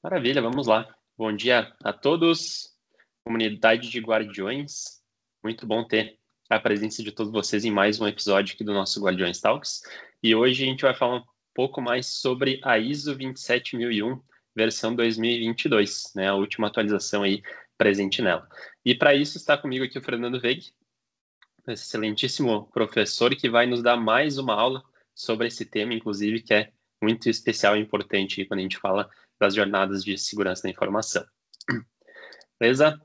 Maravilha, vamos lá. Bom dia a todos, comunidade de Guardiões. Muito bom ter a presença de todos vocês em mais um episódio aqui do nosso Guardiões Talks. E hoje a gente vai falar um pouco mais sobre a ISO 27001, versão 2022, né? A última atualização aí presente nela. E para isso está comigo aqui o Fernando Veig, excelentíssimo professor que vai nos dar mais uma aula sobre esse tema, inclusive, que é muito especial e importante quando a gente fala das jornadas de segurança da informação. Beleza?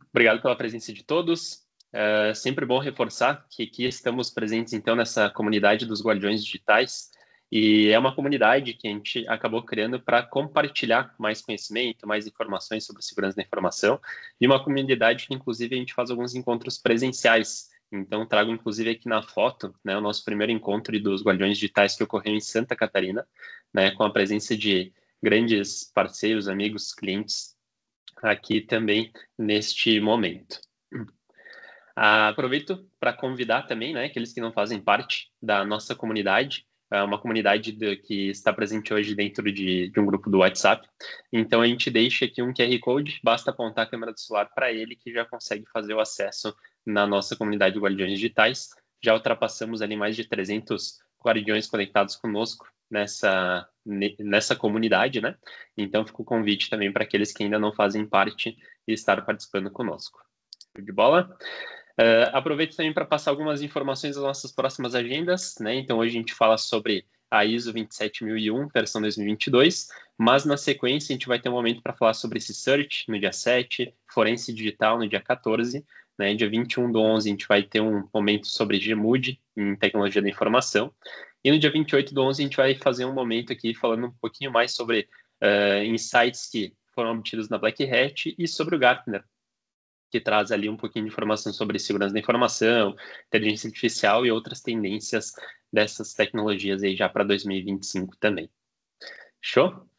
Obrigado pela presença de todos. É sempre bom reforçar que aqui estamos presentes, então, nessa comunidade dos Guardiões Digitais, e é uma comunidade que a gente acabou criando para compartilhar mais conhecimento, mais informações sobre segurança da informação, e uma comunidade que, inclusive, a gente faz alguns encontros presenciais. Então, trago, inclusive, aqui na foto, né, o nosso primeiro encontro dos Guardiões Digitais que ocorreu em Santa Catarina, né, com a presença de grandes parceiros, amigos, clientes aqui também neste momento. Aproveito para convidar também, né, aqueles que não fazem parte da nossa comunidade, uma comunidade que está presente hoje dentro de um grupo do WhatsApp. Então, a gente deixa aqui um QR Code, basta apontar a câmera do celular para ele que já consegue fazer o acesso na nossa comunidade de Guardiões Digitais. Já ultrapassamos ali mais de 300 guardiões conectados conosco nessa comunidade, né? Então, fica o convite também para aqueles que ainda não fazem parte e estar participando conosco. De bola? Aproveito também para passar algumas informações das nossas próximas agendas, né? Então, hoje a gente fala sobre a ISO 27001, versão 2022, mas na sequência a gente vai ter um momento para falar sobre esse Search no dia 7, Forense Digital no dia 14, né? Dia 21/11 a gente vai ter um momento sobre GMUD, em tecnologia da informação, e no dia 28/11 a gente vai fazer um momento aqui falando um pouquinho mais sobre insights que foram obtidos na Black Hat e sobre o Gartner, que traz ali um pouquinho de informação sobre segurança da informação, inteligência artificial e outras tendências dessas tecnologias aí já para 2025 também. Show?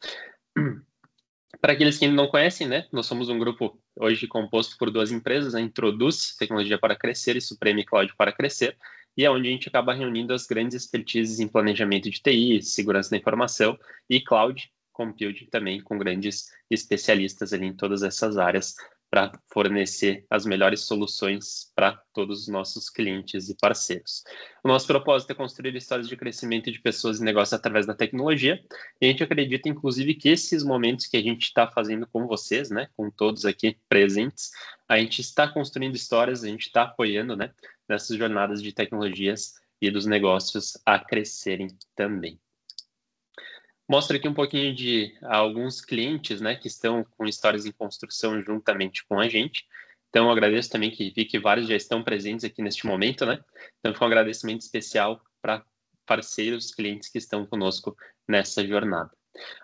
Para aqueles que ainda não conhecem, né, nós somos um grupo hoje composto por duas empresas, a Introduz Tecnologia para Crescer e Supreme Cloud para Crescer, e é onde a gente acaba reunindo as grandes expertises em planejamento de TI, segurança da informação e cloud computing também, com grandes especialistas ali em todas essas áreas para fornecer as melhores soluções para todos os nossos clientes e parceiros. O nosso propósito é construir histórias de crescimento de pessoas e negócios através da tecnologia, e a gente acredita, inclusive, que esses momentos que a gente está fazendo com vocês, né, com todos aqui presentes, a gente está construindo histórias, a gente está apoiando, né, nessas jornadas de tecnologias e dos negócios a crescerem também. Mostra aqui um pouquinho de alguns clientes, né, que estão com histórias em construção juntamente com a gente. Então, eu agradeço também que vi que vários já estão presentes aqui neste momento, né? Então, fica um agradecimento especial para parceiros, clientes que estão conosco nessa jornada.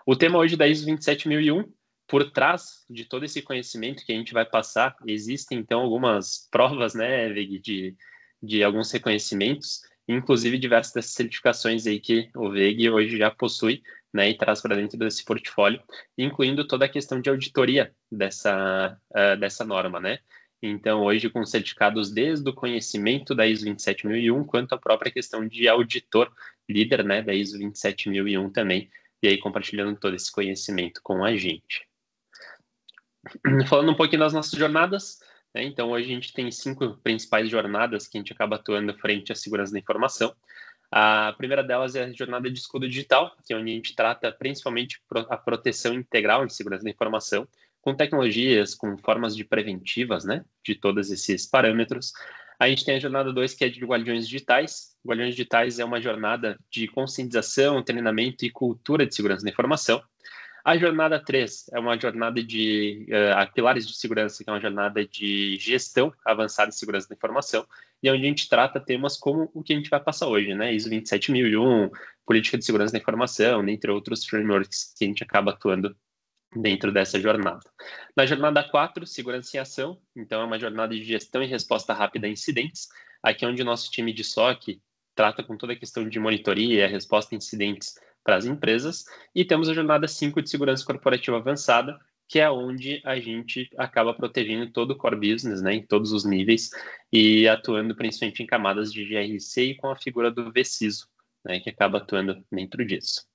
O tema hoje da ISO 27001, por trás de todo esse conhecimento que a gente vai passar, existem, então, algumas provas, né, Vig, de alguns reconhecimentos, inclusive diversas dessas certificações aí que o VEG hoje já possui, né, e traz para dentro desse portfólio, incluindo toda a questão de auditoria dessa norma, né? Então, hoje, com certificados desde o conhecimento da ISO 27001, quanto a própria questão de auditor líder, né, da ISO 27001 também, e aí compartilhando todo esse conhecimento com a gente. Falando um pouquinho das nossas jornadas, né, então hoje a gente tem 5 principais jornadas que a gente acaba atuando frente à segurança da informação. A primeira delas é a jornada de escudo digital, que é onde a gente trata principalmente a proteção integral de segurança da informação, com tecnologias, com formas de preventivas, né, de todos esses parâmetros. A gente tem a jornada 2, que é de Guardiões Digitais. Guardiões Digitais é uma jornada de conscientização, treinamento e cultura de segurança da informação. A jornada 3 é uma jornada de pilares de segurança, que é uma jornada de gestão avançada de segurança da informação, e é onde a gente trata temas como o que a gente vai passar hoje, né? ISO 27001, política de segurança da informação, entre outros frameworks que a gente acaba atuando dentro dessa jornada. Na jornada 4, segurança em ação, então é uma jornada de gestão e resposta rápida a incidentes, aqui é onde o nosso time de SOC trata com toda a questão de monitoria, resposta a incidentes para as empresas, e temos a jornada 5 de segurança corporativa avançada, que é onde a gente acaba protegendo todo o core business, né, em todos os níveis, e atuando principalmente em camadas de GRC e com a figura do VCISO, né, que acaba atuando dentro disso.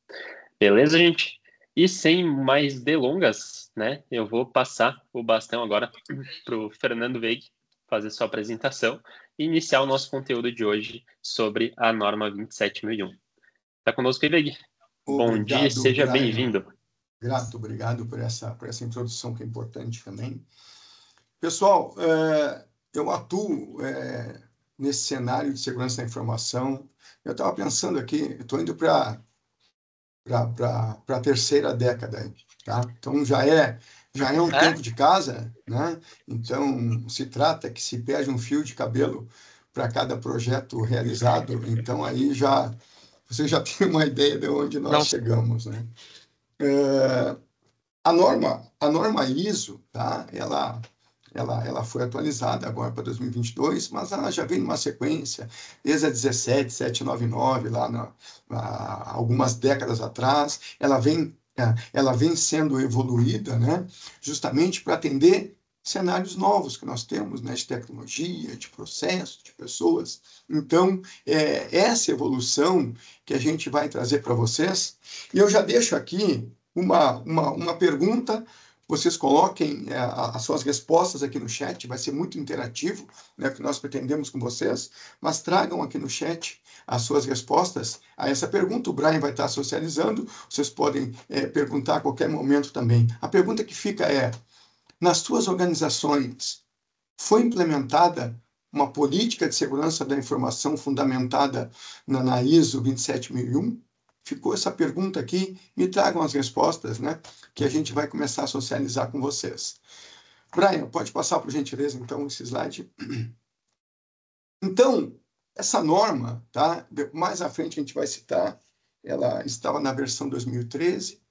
Beleza, gente? E sem mais delongas, né, eu vou passar o bastão agora para o Fernando Veig fazer sua apresentação e iniciar o nosso conteúdo de hoje sobre a norma 27001. Está conosco aí, Veig? Bom dia, Obrigado, seja Brian. bem-vindo. Grato, obrigado por essa introdução que é importante também. Pessoal, eu atuo nesse cenário de segurança da informação. Eu estava pensando aqui, estou indo para a terceira década, tá? Então já é um tempo de casa, né? Então se trata que se perde um fio de cabelo para cada projeto realizado, então aí você já tem uma ideia de onde nós chegamos, né? A norma ISO, tá? Ela foi atualizada agora para 2022, mas ela já vem numa sequência, desde a 17799, algumas décadas atrás, ela vem sendo evoluída, né? Justamente para atender cenários novos que nós temos, né? De tecnologia, de processo, de pessoas. Então, essa evolução que a gente vai trazer para vocês, e eu já deixo aqui uma pergunta, vocês coloquem as suas respostas aqui no chat, vai ser muito interativo, né, o que nós pretendemos com vocês, mas tragam aqui no chat as suas respostas a essa pergunta. O Brian vai estar socializando, vocês podem perguntar a qualquer momento também. A pergunta que fica é, nas suas organizações, foi implementada uma política de segurança da informação fundamentada na ISO 27001? Ficou essa pergunta aqui, me tragam as respostas, né? Que a gente vai começar a socializar com vocês. Brian, pode passar, por gentileza, então, esse slide. Então, essa norma, tá? Mais à frente a gente vai citar, ela estava na versão 2013,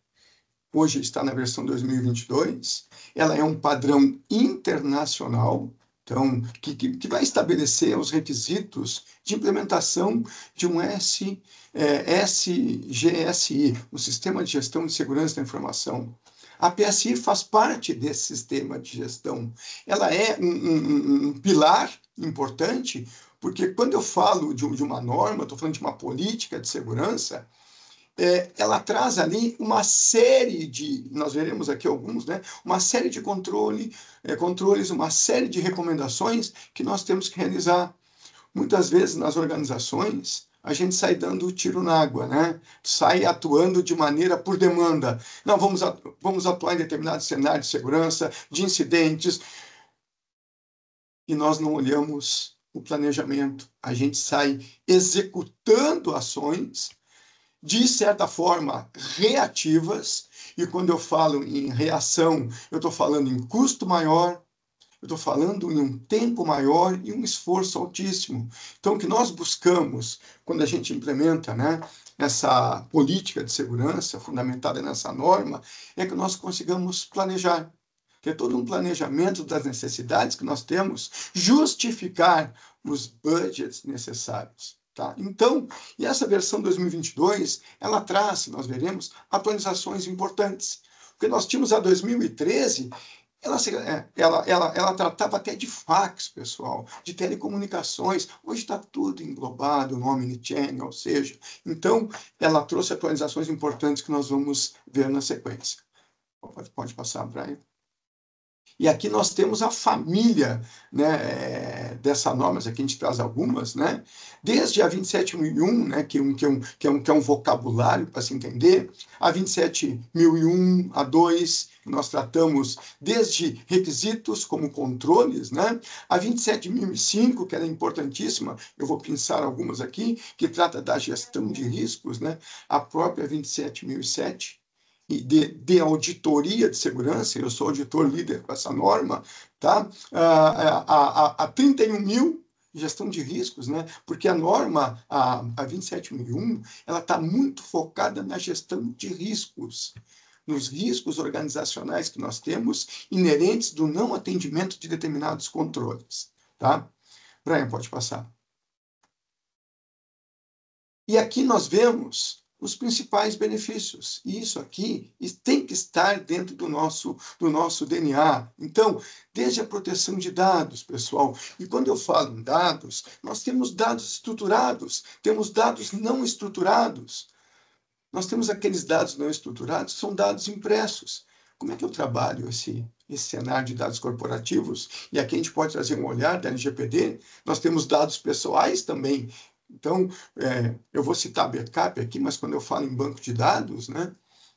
hoje está na versão 2022, ela é um padrão internacional, então, que vai estabelecer os requisitos de implementação de um SGSI, o Sistema de Gestão de Segurança da Informação. A PSI faz parte desse sistema de gestão. Ela é um pilar importante, porque quando eu falo de uma norma, estou falando de uma política de segurança, ela traz ali uma série de, nós veremos aqui alguns, né, uma série de controles, uma série de recomendações que nós temos que realizar. Muitas vezes nas organizações, a gente sai dando tiro na água, né? Sai atuando de maneira por demanda. Não, vamos atuar em determinado cenário de segurança, de incidentes, e nós não olhamos o planejamento. A gente sai executando ações de certa forma, reativas, e quando eu falo em reação, eu estou falando em custo maior, eu estou falando em um tempo maior e um esforço altíssimo. Então, o que nós buscamos quando a gente implementa, né, essa política de segurança fundamentada nessa norma, é que nós consigamos planejar, ter todo um planejamento das necessidades que nós temos, justificar os budgets necessários. Tá? Então, e essa versão 2022, ela traz, nós veremos, atualizações importantes. Porque nós tínhamos a 2013, ela tratava até de fax, pessoal, de telecomunicações. Hoje está tudo englobado no Omnichannel, ou seja, então ela trouxe atualizações importantes que nós vamos ver na sequência. Pode passar, Brian. E aqui nós temos a família, né, dessa norma, aqui a gente traz algumas, né, desde a 27001, né, que é um vocabulário para se entender, a 27001, a 2, nós tratamos desde requisitos como controles, né, a 27005, que ela é importantíssima, eu vou pensar algumas aqui, que trata da gestão de riscos, né, a própria 27007, e de auditoria de segurança, eu sou auditor líder com essa norma, tá? A 31.000, gestão de riscos, né? Porque a norma, a 27001, ela está muito focada na gestão de riscos, nos riscos organizacionais que nós temos inerentes do não atendimento de determinados controles, tá? Brian, pode passar. E aqui nós vemos os principais benefícios. E isso aqui tem que estar dentro do nosso DNA. Então, desde a proteção de dados, pessoal. E quando eu falo em dados, nós temos dados estruturados, temos dados não estruturados. Nós temos aqueles dados não estruturados, são dados impressos. Como é que eu trabalho esse cenário de dados corporativos? E aqui a gente pode trazer um olhar da LGPD. Nós temos dados pessoais também. Então, eu vou citar backup aqui, mas quando eu falo em banco de dados, né,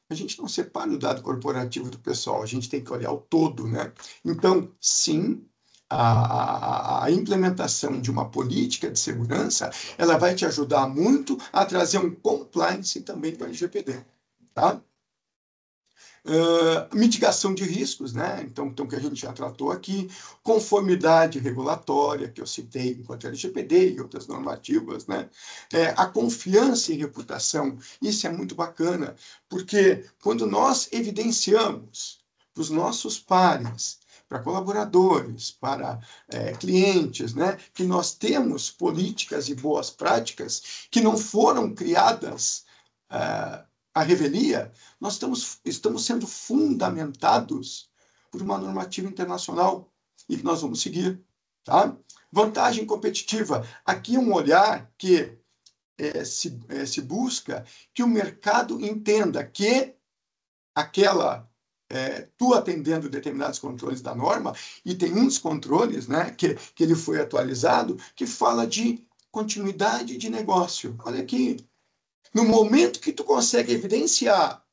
a gente não separa o dado corporativo do pessoal, a gente tem que olhar o todo, né? Então, sim, a implementação de uma política de segurança, ela vai te ajudar muito a trazer um compliance também para o LGPD, tá? Mitigação de riscos, né? Então, que a gente já tratou aqui, conformidade regulatória, que eu citei enquanto LGPD e outras normativas, né? A confiança e reputação, isso é muito bacana, porque quando nós evidenciamos para os nossos pares, para colaboradores, para clientes, né, que nós temos políticas e boas práticas que não foram criadas à revelia, nós estamos sendo fundamentados por uma normativa internacional e que nós vamos seguir. Tá? Vantagem competitiva. Aqui um olhar que se busca que o mercado entenda que tu atendendo determinados controles da norma, e tem um dos controles, né, que ele foi atualizado, que fala de continuidade de negócio. Olha aqui, no momento que tu consegue evidenciar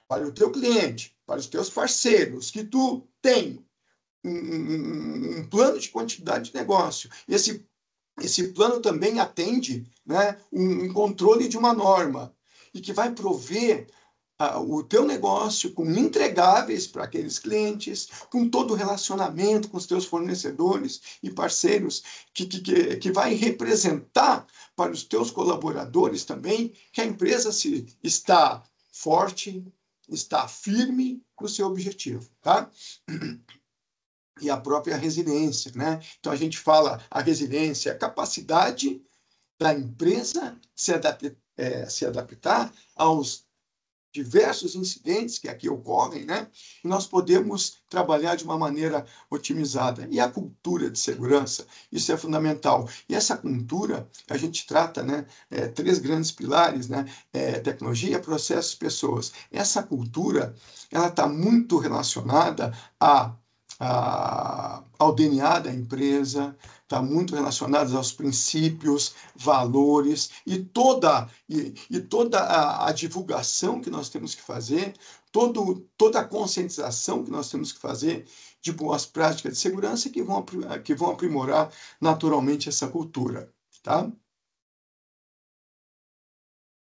para o teu cliente, para os teus parceiros, que tu tem um plano de continuidade de negócio, e esse plano também atende, né, um controle de uma norma, e que vai prover o teu negócio com entregáveis para aqueles clientes, com todo o relacionamento com os teus fornecedores e parceiros, que vai representar para os teus colaboradores também que a empresa está forte, está firme no seu objetivo, tá? E a própria resiliência, né? Então a gente fala a resiliência, a capacidade da empresa se adaptar aos diversos incidentes que aqui ocorrem, né? E nós podemos trabalhar de uma maneira otimizada. E a cultura de segurança, isso é fundamental. E essa cultura, a gente trata, né, três grandes pilares, né? Tecnologia, processos, pessoas. Essa cultura, ela está muito relacionada ao DNA da empresa, está muito relacionada aos princípios, valores e toda a divulgação que nós temos que fazer, toda a conscientização que nós temos que fazer de boas práticas de segurança que vão aprimorar naturalmente essa cultura, tá?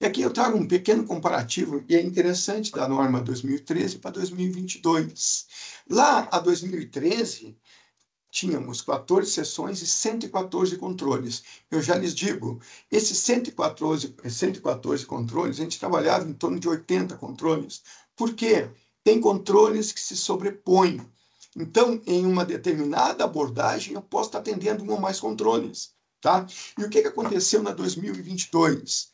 E aqui eu trago um pequeno comparativo, e é interessante, da norma 2013 para 2022. Lá, a 2013, tínhamos 14 sessões e 114 controles. Eu já lhes digo, esses 114 controles, a gente trabalhava em torno de 80 controles. Por quê? Tem controles que se sobrepõem. Então, em uma determinada abordagem, eu posso estar atendendo um ou mais controles. Tá? E o que aconteceu na 2022?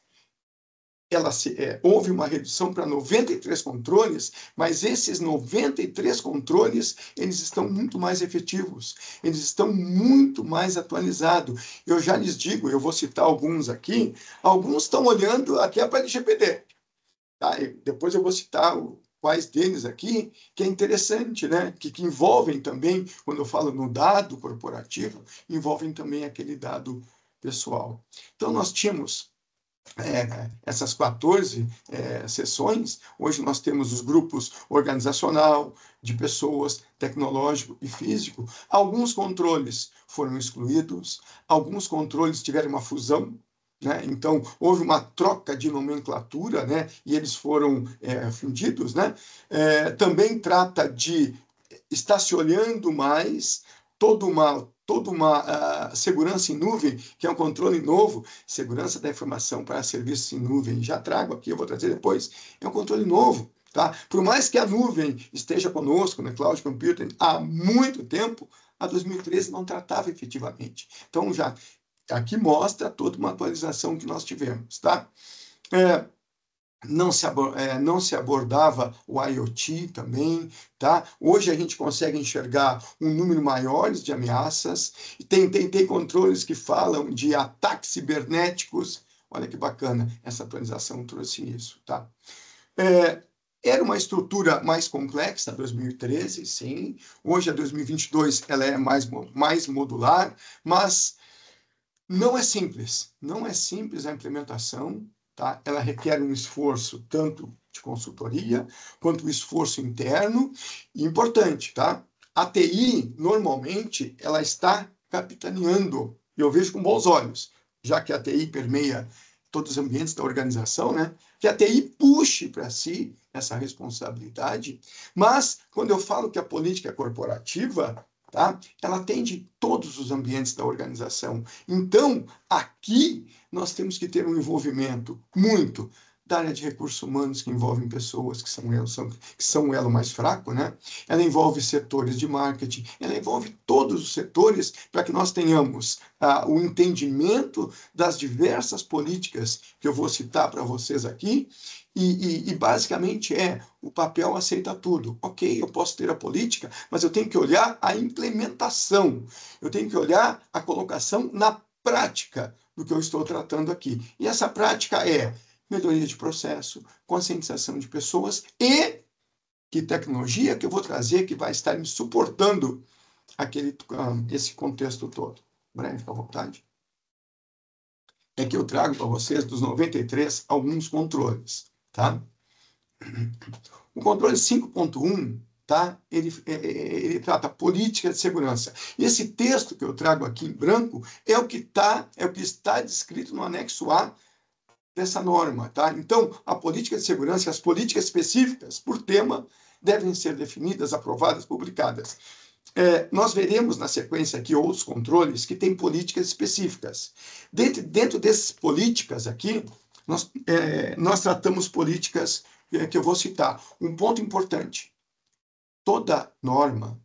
Houve uma redução para 93 controles, mas esses 93 controles, eles estão muito mais efetivos, eles estão muito mais atualizados. Eu já lhes digo, eu vou citar alguns aqui, alguns estão olhando até para a LGPD. Tá? E depois eu vou citar quais deles aqui, que é interessante, né? que envolvem também, quando eu falo no dado corporativo, envolvem também aquele dado pessoal. Então, nós tínhamos essas 14 sessões. Hoje nós temos os grupos organizacional, de pessoas, tecnológico e físico. Alguns controles foram excluídos, alguns controles tiveram uma fusão, né? Então, houve uma troca de nomenclatura, né? E eles foram fundidos. Né? Também trata de estar se olhando mais toda uma segurança em nuvem, que é um controle novo, segurança da informação para serviços em nuvem. Já trago aqui, eu vou trazer depois. É um controle novo. Tá? Por mais que a nuvem esteja conosco, na Cloud Computing, há muito tempo, a 2013 não tratava efetivamente. Então, já aqui mostra toda uma atualização que nós tivemos. Tá? Não se abordava o IoT também, tá? Hoje a gente consegue enxergar um número maior de ameaças, tem controles que falam de ataques cibernéticos. Olha que bacana, essa atualização trouxe isso, tá? Era uma estrutura mais complexa, 2013, sim. Hoje, a 2022, ela é mais modular, mas não é simples. Não é simples a implementação, tá? Ela requer um esforço tanto de consultoria quanto um esforço interno. E importante, tá? A TI, normalmente, ela está capitaneando, e eu vejo com bons olhos, já que a TI permeia todos os ambientes da organização, né? Que a TI puxe para si essa responsabilidade, mas quando eu falo que a política é corporativa, tá? Ela atende todos os ambientes da organização. Então, aqui nós temos que ter um envolvimento muito da área de recursos humanos, que envolvem pessoas que são o elo mais fraco, né? Ela envolve setores de marketing, ela envolve todos os setores para que nós tenhamos o entendimento das diversas políticas que eu vou citar para vocês aqui, e basicamente o papel aceita tudo. Ok, eu posso ter a política, mas eu tenho que olhar a implementação, eu tenho que olhar a colocação na prática do que eu estou tratando aqui. E essa prática é melhoria de processo, conscientização de pessoas e que tecnologia que eu vou trazer que vai estar me suportando esse contexto todo. Brian, fica à vontade. É que eu trago para vocês, dos 93, alguns controles, tá? O controle 5.1, tá? Ele trata política de segurança. E esse texto que eu trago aqui em branco é o que está descrito no anexo A dessa norma, tá? Então, a política de segurança e as políticas específicas por tema devem ser definidas, aprovadas, publicadas. Nós veremos na sequência aqui outros controles que têm políticas específicas. Dentro dessas políticas aqui, nós tratamos políticas que eu vou citar. Um ponto importante: toda norma,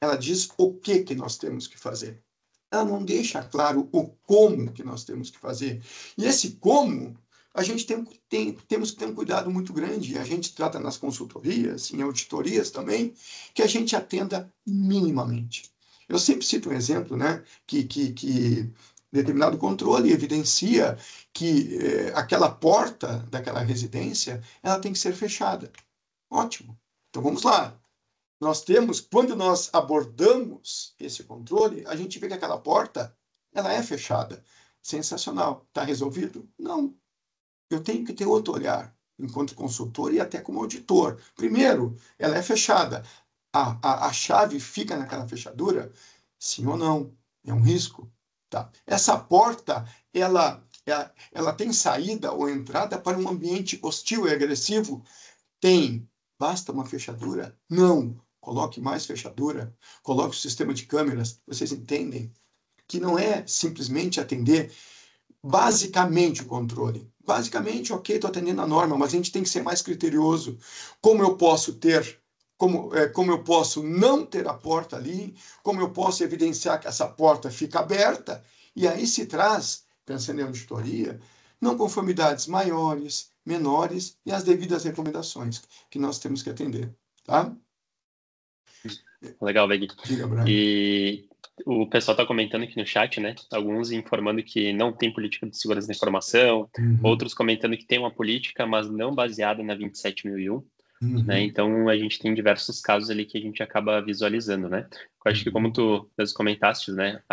ela diz o que nós temos que fazer. Ela não deixa claro o como que nós temos que fazer. E esse como, a gente temos que ter um cuidado muito grande. A gente trata nas consultorias, em auditorias também, que a gente atenda minimamente. Eu sempre cito um exemplo, né, que determinado controle evidencia que aquela porta daquela residência, ela tem que ser fechada. Ótimo. Então vamos lá. Quando nós abordamos esse controle, a gente vê que aquela porta, ela é fechada. Sensacional. Está resolvido? Não. Eu tenho que ter outro olhar, enquanto consultor e até como auditor. Primeiro, ela é fechada. A chave fica naquela fechadura? Sim ou não? É um risco. Tá. Essa porta, ela tem saída ou entrada para um ambiente hostil e agressivo? Tem. Basta uma fechadura? Não. Coloque mais fechadura. Coloque o sistema de câmeras. Vocês entendem que não é simplesmente atender basicamente o controle. Basicamente, ok, estou atendendo a norma, mas a gente tem que ser mais criterioso. Como eu posso eu posso não ter a porta ali, como eu posso evidenciar que essa porta fica aberta, e aí se traz, pensando em auditoria, não conformidades maiores, menores e as devidas recomendações que nós temos que atender, tá? Legal, Veg. Diga, Brian. E o pessoal está comentando aqui no chat, né? Alguns informando que não tem política de segurança da informação, outros comentando que tem uma política, mas não baseada na 27001, né? Então, a gente tem diversos casos ali que a gente acaba visualizando, né? Eu acho que como tu mesmo comentaste, né?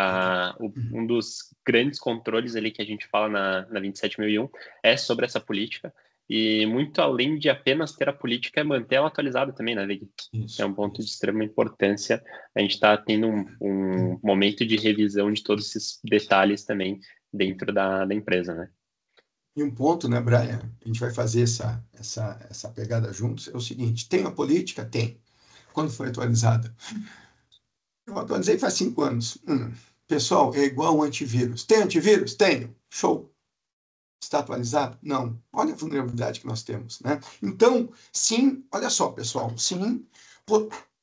Um dos grandes controles ali que a gente fala na 27001 é sobre essa política. E muito além de apenas ter a política, é manter ela atualizada também, né, Vig? É um ponto de extrema importância. A gente está tendo um momento de revisão de todos esses detalhes também dentro da empresa, né? E um ponto, né, Brian, a gente vai fazer essa pegada juntos, é o seguinte: tem a política? Tem. Quando foi atualizada? Eu atualizei faz 5 anos. Pessoal, é igual um antivírus. Tem antivírus? Tenho. Show. Está atualizado? Não. Olha a vulnerabilidade que nós temos, né? Então, sim, olha só, pessoal, sim,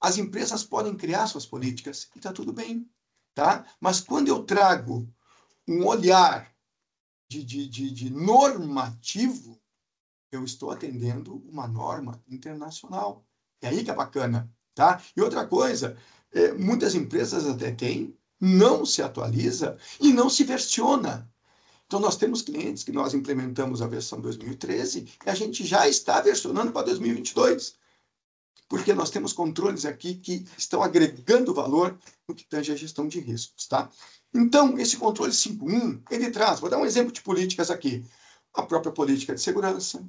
as empresas podem criar suas políticas e está tudo bem, tá? Mas quando eu trago um olhar de normativo, eu estou atendendo uma norma internacional. É aí que é bacana, tá? E outra coisa, muitas empresas até têm, não se atualiza e não se versiona. Então, nós temos clientes que nós implementamos a versão 2013 e a gente já está versionando para 2022, porque nós temos controles aqui que estão agregando valor no que tange a gestão de riscos, tá? Então, esse controle 5.1, ele traz, vou dar um exemplo de políticas aqui, a própria política de segurança,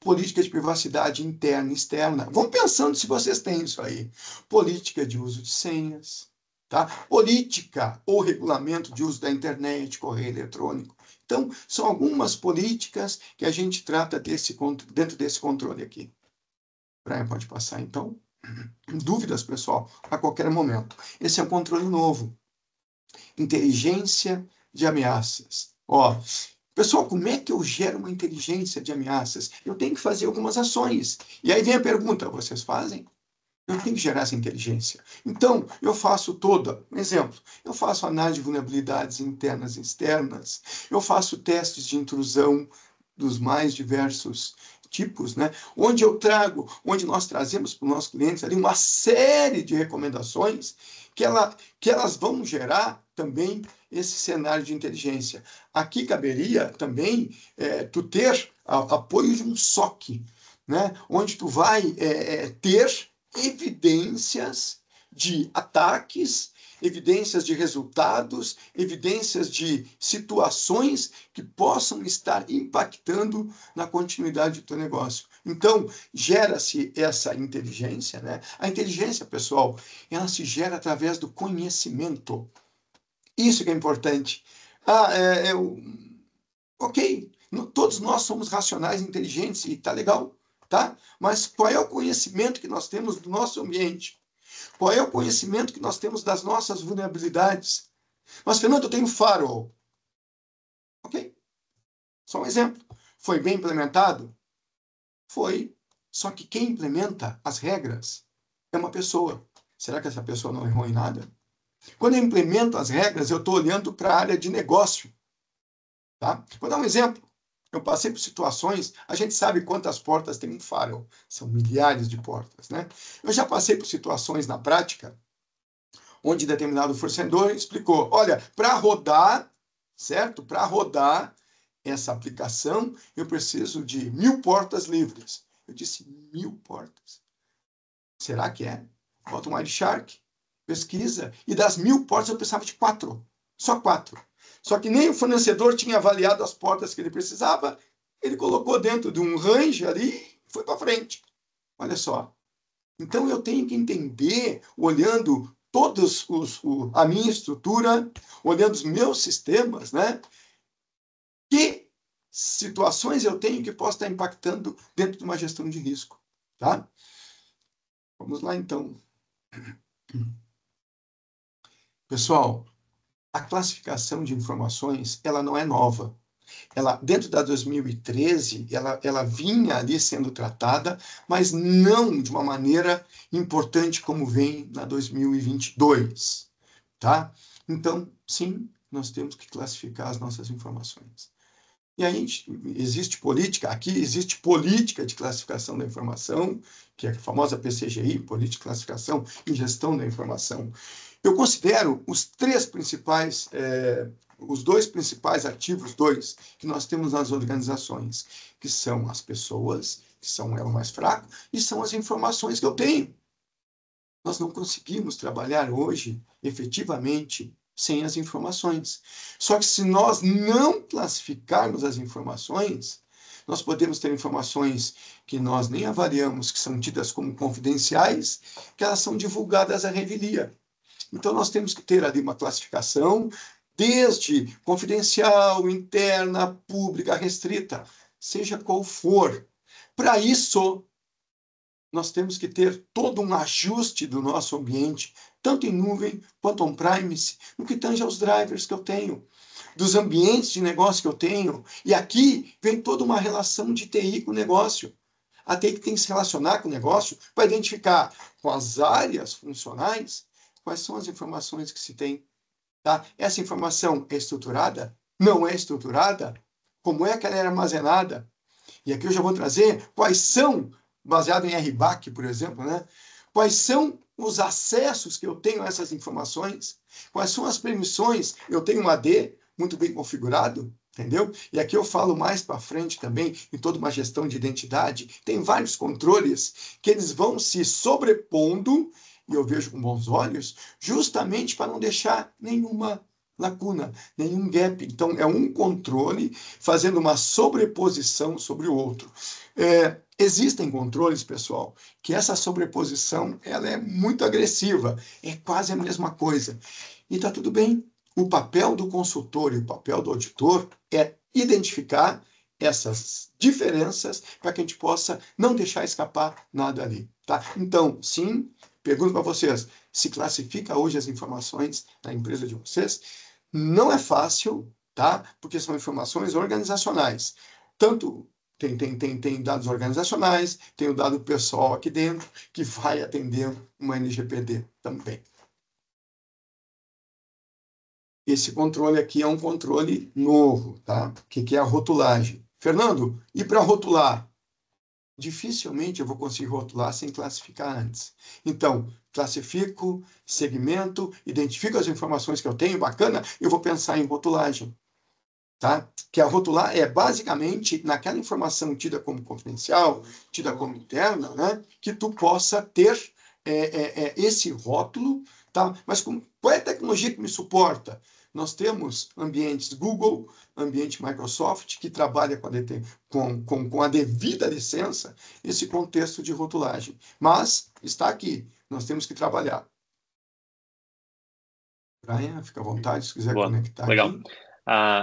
política de privacidade interna e externa. Vão pensando se vocês têm isso aí. Política de uso de senhas, tá? Política ou regulamento de uso da internet, correio eletrônico. Então, são algumas políticas que a gente trata dentro desse controle aqui. Brian, pode passar, então. Dúvidas, pessoal, a qualquer momento. Esse é um controle novo. Inteligência de ameaças. Ó, pessoal, como é que eu gero uma inteligência de ameaças? Eu tenho que fazer algumas ações. E aí vem a pergunta, vocês fazem? Eu tenho que gerar essa inteligência. Então, eu faço um exemplo, eu faço análise de vulnerabilidades internas e externas, eu faço testes de intrusão dos mais diversos tipos, né? Onde nós trazemos para os nossos clientes ali uma série de recomendações que elas vão gerar também esse cenário de inteligência. Aqui caberia também tu ter apoio de um SOC, né? Onde tu vai ter evidências de ataques, evidências de resultados, evidências de situações que possam estar impactando na continuidade do teu negócio. Então, gera-se essa inteligência, né? A inteligência, pessoal, ela se gera através do conhecimento. Isso que é importante. Ok, todos nós somos racionais, inteligentes, e tá legal, tá? Mas qual é o conhecimento que nós temos do nosso ambiente? Qual é o conhecimento que nós temos das nossas vulnerabilidades? Mas, Fernando, eu tenho firewall. Ok, só um exemplo. Foi bem implementado? Foi. Só que quem implementa as regras é uma pessoa. Será que essa pessoa não errou em nada? Quando eu implemento as regras, eu estou olhando para a área de negócio. Tá? Vou dar um exemplo. Eu passei por situações, a gente sabe quantas portas tem um firewall. São milhares de portas, né? Eu já passei por situações na prática onde determinado fornecedor explicou, olha, para rodar, certo? Para rodar essa aplicação, eu preciso de 1.000 portas livres. Eu disse, 1.000 portas? Será que é? Bota um Wireshark, pesquisa, e das 1.000 portas eu precisava de 4. Só 4. Só que nem o fornecedor tinha avaliado as portas que ele precisava, ele colocou dentro de um range ali e foi para frente. Olha só. Então eu tenho que entender, olhando a minha estrutura, olhando os meus sistemas, né? Que situações eu tenho que posso estar impactando dentro de uma gestão de risco, tá? Vamos lá, então. Pessoal, a classificação de informações, ela não é nova. Ela, dentro da 2013, ela vinha ali sendo tratada, mas não de uma maneira importante como vem na 2022, tá? Então, sim, nós temos que classificar as nossas informações. E aí existe política, aqui existe política de classificação da informação, que é a famosa PCGI, Política de Classificação e Gestão da Informação. Eu considero os dois principais ativos, que nós temos nas organizações, que são as pessoas, que são o elo mais fraco, e são as informações que eu tenho. Nós não conseguimos trabalhar hoje, efetivamente, sem as informações. Só que se nós não classificarmos as informações, nós podemos ter informações que nós nem avaliamos, que são tidas como confidenciais, que elas são divulgadas à revelia. Então, nós temos que ter ali uma classificação, desde confidencial, interna, pública, restrita, seja qual for. Para isso, nós temos que ter todo um ajuste do nosso ambiente, tanto em nuvem quanto on-premise, no que tange aos drivers que eu tenho, dos ambientes de negócio que eu tenho. E aqui vem toda uma relação de TI com o negócio. A TI que tem que se relacionar com o negócio para identificar com as áreas funcionais quais são as informações que se tem. Tá? Essa informação é estruturada? Não é estruturada? Como é que ela é armazenada? E aqui eu já vou trazer quais são, baseado em RBAC, por exemplo, né? Quais são os acessos que eu tenho a essas informações? Quais são as permissões? Eu tenho um AD muito bem configurado? entendeu? E aqui eu falo mais para frente também, em toda uma gestão de identidade, tem vários controles que eles vão se sobrepondo, e eu vejo com bons olhos, justamente para não deixar nenhuma lacuna, nenhum gap. Então, é um controle fazendo uma sobreposição sobre o outro. Existem controles, pessoal, que essa sobreposição ela é muito agressiva, é quase a mesma coisa. E está tudo bem. O papel do consultor e o papel do auditor é identificar essas diferenças para que a gente possa não deixar escapar nada ali. Tá? Então, sim, pergunto para vocês, se classifica hoje as informações na empresa de vocês? Não é fácil, tá? Porque são informações organizacionais. Tanto tem dados organizacionais, tem o dado pessoal aqui dentro, que vai atender uma LGPD também. Esse controle aqui é um controle novo, tá? O que é a rotulagem? Fernando, e para rotular? Dificilmente eu vou conseguir rotular sem classificar antes. Então, classifico, segmento, identifico as informações que eu tenho, bacana, eu vou pensar em rotulagem. Tá? Que a rotular é basicamente naquela informação tida como confidencial, tida como interna, né? Que tu possa ter esse rótulo, tá? Mas qual é a tecnologia que me suporta? Nós temos ambientes Google, ambiente Microsoft, que trabalha com a devida licença esse contexto de rotulagem. Mas está aqui, nós temos que trabalhar. Brian, fica à vontade se quiser Boa, conectar legal. aqui.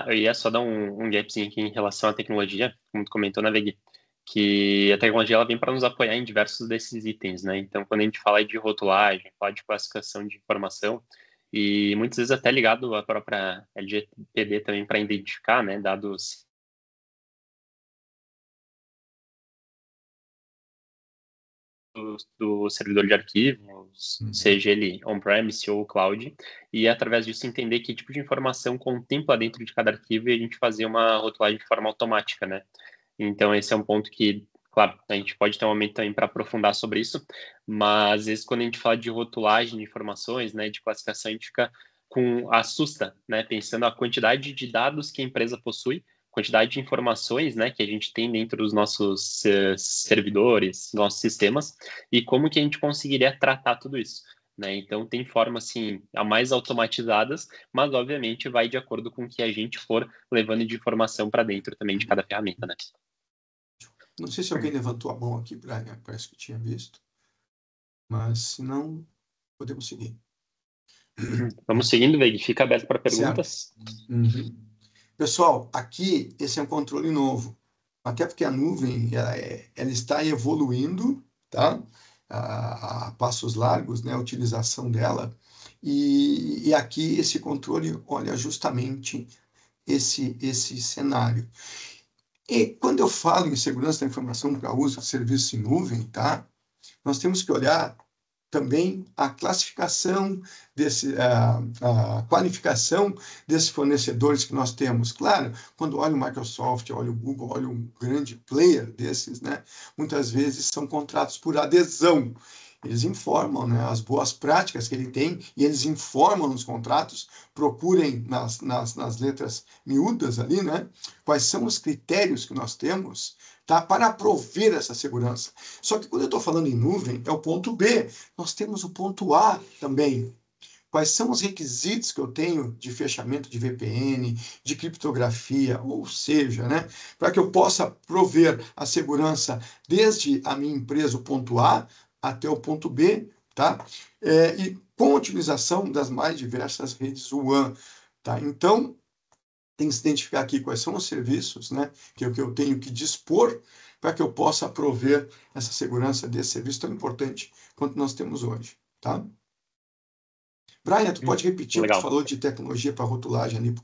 Eu ia só dar um gapzinho aqui em relação à tecnologia, como tu comentou, né, Veg? Que a tecnologia ela vem para nos apoiar em diversos desses itens, né? Então, quando a gente fala de rotulagem, fala de classificação de informação, e muitas vezes até ligado à própria LGPD também para identificar, né, dados do servidor de arquivos, seja ele on-premise ou cloud, e através disso entender que tipo de informação contempla dentro de cada arquivo e a gente fazer uma rotulagem de forma automática, né? Então esse é um ponto que, claro, a gente pode ter um momento também para aprofundar sobre isso, mas às vezes quando a gente fala de rotulagem de informações, né, de classificação, a gente fica assusta, né, pensando a quantidade de dados que a empresa possui, quantidade de informações, né, que a gente tem dentro dos nossos servidores, nossos sistemas, e como que a gente conseguiria tratar tudo isso, né? Então tem formas assim a mais automatizadas, mas obviamente vai de acordo com o que a gente for levando de informação para dentro também de cada ferramenta, né? Não sei se alguém levantou a mão aqui, Brian, parece que eu tinha visto, mas se não, podemos seguir. Vamos seguindo, Veig. Fica aberto para Certo. perguntas. Pessoal, aqui esse é um controle novo, até porque a nuvem ela está evoluindo, tá? A passos largos, né? A utilização dela. E aqui esse controle olha justamente esse cenário. E quando eu falo em segurança da informação para uso de serviço em nuvem, tá? Nós temos que olhar também a classificação a qualificação desses fornecedores que nós temos. Claro, quando olho o Microsoft, olho o Google, olho um grande player desses, né, muitas vezes são contratos por adesão. Eles informam, né, as boas práticas que ele tem e eles informam nos contratos, procurem nas letras miúdas ali, né, quais são os critérios que nós temos, tá, para prover essa segurança. Só que quando eu estou falando em nuvem, é o ponto B. Nós temos o ponto A também. Quais são os requisitos que eu tenho de fechamento de VPN, de criptografia, ou seja, né, para que eu possa prover a segurança desde a minha empresa, o ponto A, até o ponto B, tá? E com a utilização das mais diversas redes WAN, tá? Então, tem que se identificar aqui quais são os serviços, né, que eu tenho que dispor para que eu possa prover essa segurança desse serviço tão importante quanto nós temos hoje, tá? Brian, tu pode repetir o que tu Legal. falou de tecnologia para rotulagem ali?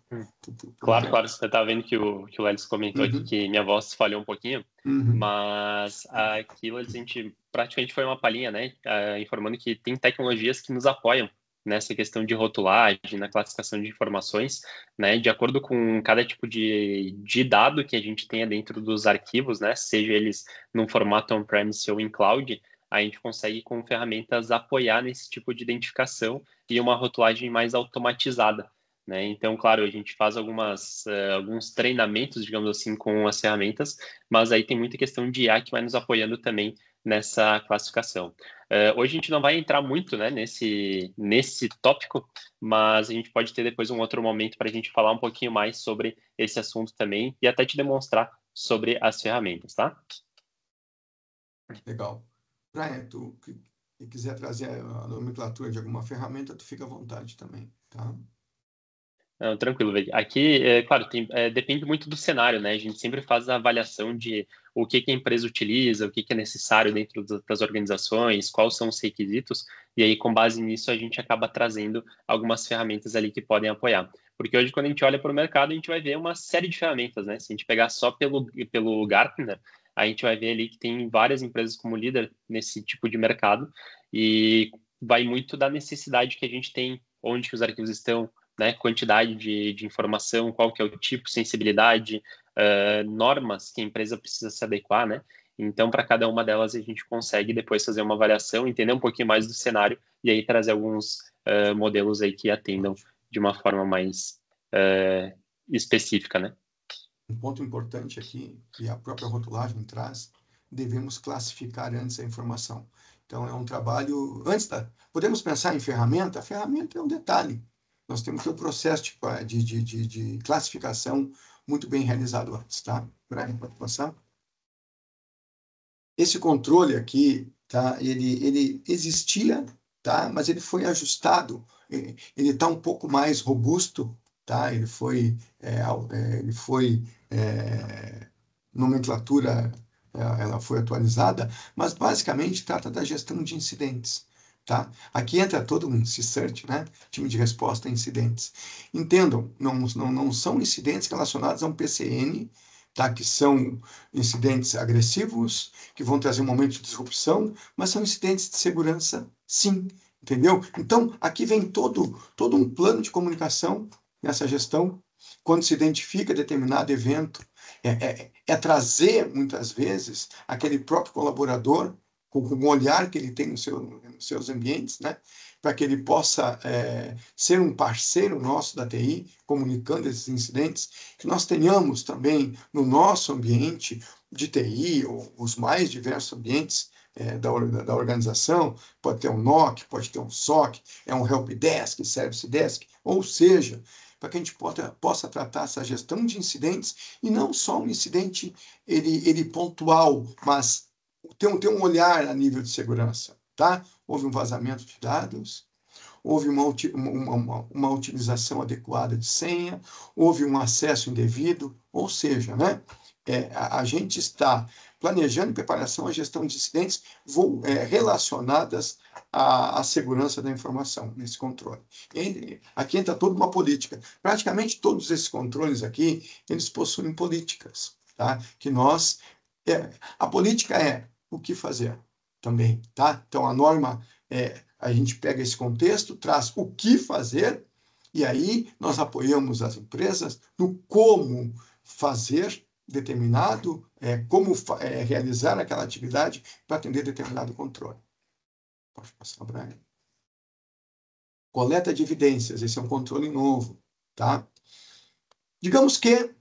Claro, claro. Você está vendo que o Lelis comentou aqui que minha voz falhou um pouquinho, mas aquilo a gente praticamente foi uma palhinha, né? Informando que tem tecnologias que nos apoiam nessa questão de rotulagem, na classificação de informações, né? De acordo com cada tipo de dado que a gente tenha dentro dos arquivos, né? Seja eles num formato on-premise ou em cloud, a gente consegue com ferramentas apoiar nesse tipo de identificação e uma rotulagem mais automatizada, né? Então, claro, a gente faz alguns treinamentos, digamos assim, com as ferramentas, mas aí tem muita questão de IA que vai nos apoiando também nessa classificação. Hoje a gente não vai entrar muito, né, nesse tópico, mas a gente pode ter depois um outro momento para a gente falar um pouquinho mais sobre esse assunto também e até te demonstrar sobre as ferramentas, tá? Legal. Brian, tu que quiser trazer a nomenclatura de alguma ferramenta, tu fica à vontade também, tá? Não, tranquilo, velho. Aqui, claro, depende muito do cenário, né? A gente sempre faz a avaliação de o que que a empresa utiliza, o que que é necessário dentro das organizações, quais são os requisitos, e aí, com base nisso, a gente acaba trazendo algumas ferramentas ali que podem apoiar. Porque hoje, quando a gente olha para o mercado, a gente vai ver uma série de ferramentas, né? Se a gente pegar só pelo Gartner, a gente vai ver ali que tem várias empresas como líder nesse tipo de mercado, e vai muito da necessidade que a gente tem, onde que os arquivos estão, né, quantidade de informação, qual que é o tipo, sensibilidade, normas que a empresa precisa se adequar, né? Então, para cada uma delas, a gente consegue depois fazer uma avaliação, entender um pouquinho mais do cenário e aí trazer alguns modelos aí que atendam de uma forma mais específica, né? Um ponto importante aqui, e a própria rotulagem traz, devemos classificar antes a informação. Então, é um trabalho. Podemos pensar em ferramenta? A ferramenta é um detalhe. Nós temos que ter o processo de classificação muito bem realizado antes, tá? Brian, pode passar? Esse controle aqui, tá? Ele existia, tá? Mas ele foi ajustado. Ele está um pouco mais robusto, tá? Ele foi nomenclatura, ela foi atualizada, mas basicamente trata da gestão de incidentes. Tá? Aqui entra todo um CSIRT, né? Time de resposta a incidentes. Entendam, não são incidentes relacionados a um PCN, tá? Que são incidentes agressivos, que vão trazer um momento de disrupção, mas são incidentes de segurança, sim. Entendeu? Então, aqui vem todo um plano de comunicação nessa gestão, quando se identifica determinado evento, é trazer, muitas vezes, aquele próprio colaborador, com o olhar que ele tem nos seus ambientes, né? Para que ele possa ser um parceiro nosso da TI, comunicando esses incidentes, que nós tenhamos também no nosso ambiente de TI, ou os mais diversos ambientes da organização, pode ter um NOC, pode ter um SOC, é um helpdesk, service desk, ou seja, para que a gente possa tratar essa gestão de incidentes e não só um incidente ele pontual, mas ter um olhar a nível de segurança, tá? Houve um vazamento de dados, houve uma utilização adequada de senha, houve um acesso indevido, ou seja, né? A gente está planejando em preparação a gestão de incidentes relacionadas à segurança da informação nesse controle. Aqui entra toda uma política. Praticamente todos esses controles aqui, eles possuem políticas, tá? A política é o que fazer também, tá? Então, a norma a gente pega esse contexto, traz o que fazer, e aí nós apoiamos as empresas no como fazer como realizar aquela atividade para atender determinado controle. Pode passar, Brian. Coleta de evidências, esse é um controle novo, tá? Digamos que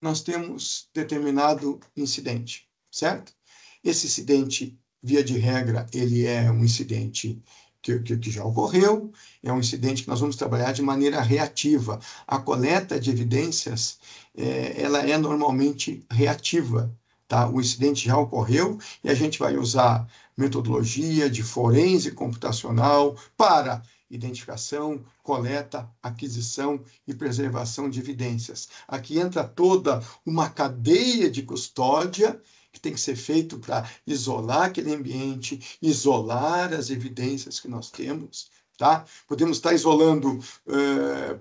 nós temos determinado incidente, certo? Esse incidente, via de regra, ele é um incidente que já ocorreu, é um incidente que nós vamos trabalhar de maneira reativa. A coleta de evidências, ela é normalmente reativa, tá? O incidente já ocorreu e a gente vai usar metodologia de forense computacional para identificação, coleta, aquisição e preservação de evidências. Aqui entra toda uma cadeia de custódia que tem que ser feito para isolar aquele ambiente, isolar as evidências que nós temos, tá? Podemos estar isolando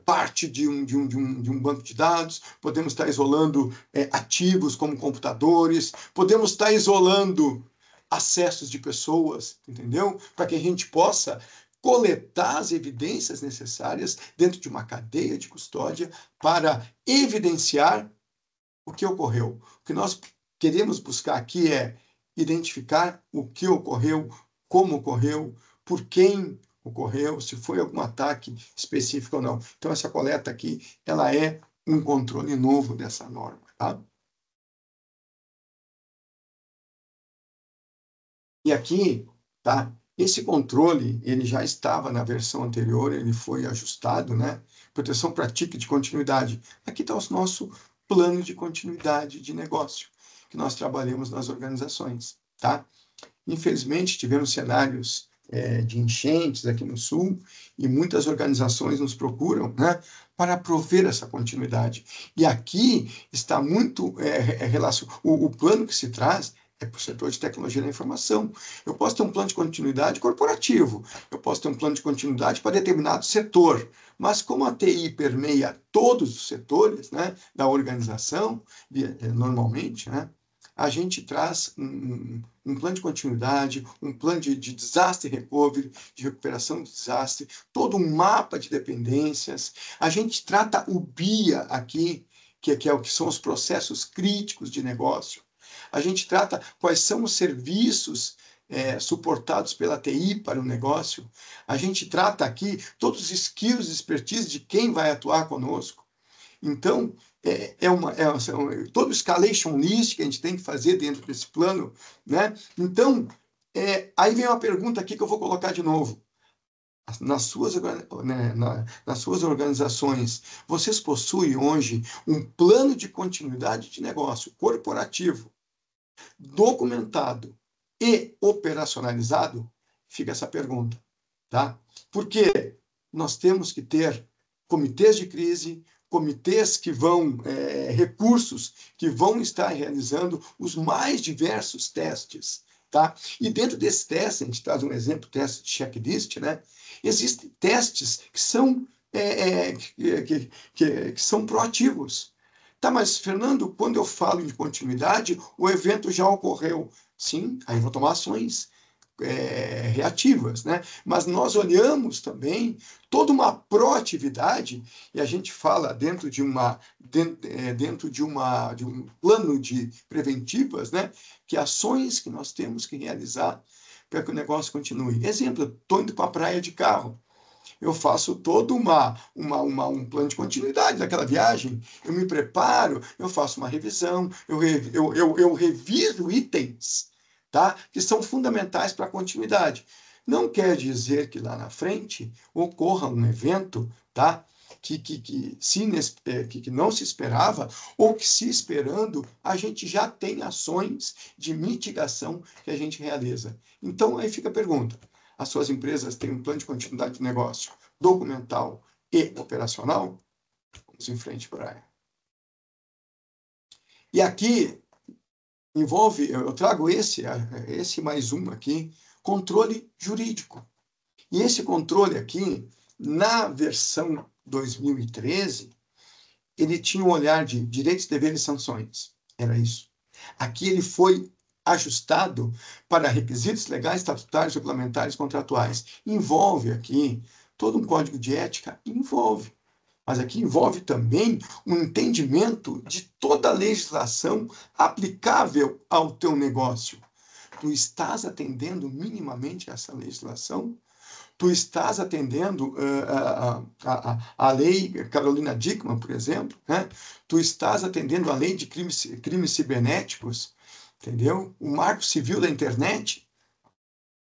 parte de um banco de dados, podemos estar isolando ativos como computadores, podemos estar isolando acessos de pessoas, entendeu? Para que a gente possa coletar as evidências necessárias dentro de uma cadeia de custódia para evidenciar o que ocorreu. O que nós queremos buscar aqui é identificar o que ocorreu, como ocorreu, por quem ocorreu, se foi algum ataque específico ou não. Então, essa coleta aqui, ela é um controle novo dessa norma, tá? E aqui, tá? Esse controle, ele já estava na versão anterior, ele foi ajustado, né? Proteção para TIC de continuidade. Aqui está o nosso plano de continuidade de negócio, que nós trabalhamos nas organizações, tá? Infelizmente, tivemos cenários de enchentes aqui no Sul e muitas organizações nos procuram, né, para prover essa continuidade. E aqui está muito relacionado, o plano que se traz é para o setor de tecnologia da informação. Eu posso ter um plano de continuidade corporativo, eu posso ter um plano de continuidade para determinado setor, mas como a TI permeia todos os setores, né, da organização, normalmente, né, a gente traz um plano de continuidade, um plano de desastre recovery, de recuperação de desastre, todo um mapa de dependências. A gente trata o BIA aqui, que é o que são os processos críticos de negócio. A gente trata quais são os serviços suportados pela TI para o negócio. A gente trata aqui todos os skills e expertise de quem vai atuar conosco. Então, todo o escalation list que a gente tem que fazer dentro desse plano, né? Então, aí vem uma pergunta aqui que eu vou colocar de novo. Nas suas organizações, vocês possuem hoje um plano de continuidade de negócio corporativo, documentado e operacionalizado? Fica essa pergunta, tá? Porque nós temos que ter comitês de crise, comitês que vão, recursos que vão estar realizando os mais diversos testes, tá? E dentro desse teste, a gente traz um exemplo, teste de checklist, né? Existem testes que são, que são proativos. Tá, mas, Fernando, quando eu falo de continuidade, o evento já ocorreu. Sim, aí eu vou tomar ações reativas, né? Mas nós olhamos também toda uma proatividade e a gente fala dentro de um plano de preventivas, né? Que ações que nós temos que realizar para que o negócio continue. Exemplo, estou indo para a praia de carro. Eu faço todo um plano de continuidade daquela viagem, eu me preparo, eu faço uma revisão, eu reviso itens, tá? Que são fundamentais para a continuidade. Não quer dizer que lá na frente ocorra um evento, tá? Que não se esperava, ou que se esperando, a gente já tem ações de mitigação que a gente realiza. Então, aí fica a pergunta. As suas empresas têm um plano de continuidade de negócio documental e operacional? Vamos em frente, Brian. E aqui envolve, eu trago esse mais um aqui, controle jurídico. E esse controle aqui, na versão 2013, ele tinha um olhar de direitos, deveres e sanções. Era isso. Aqui ele foi ajustado para requisitos legais, estatutários, regulamentares, contratuais. Envolve aqui todo um código de ética, envolve. Mas aqui envolve também um entendimento de toda a legislação aplicável ao teu negócio. Tu estás atendendo minimamente essa legislação? Tu estás atendendo a lei Carolina Dickmann, por exemplo, né? Tu estás atendendo a lei de crimes cibernéticos, entendeu? O Marco Civil da Internet.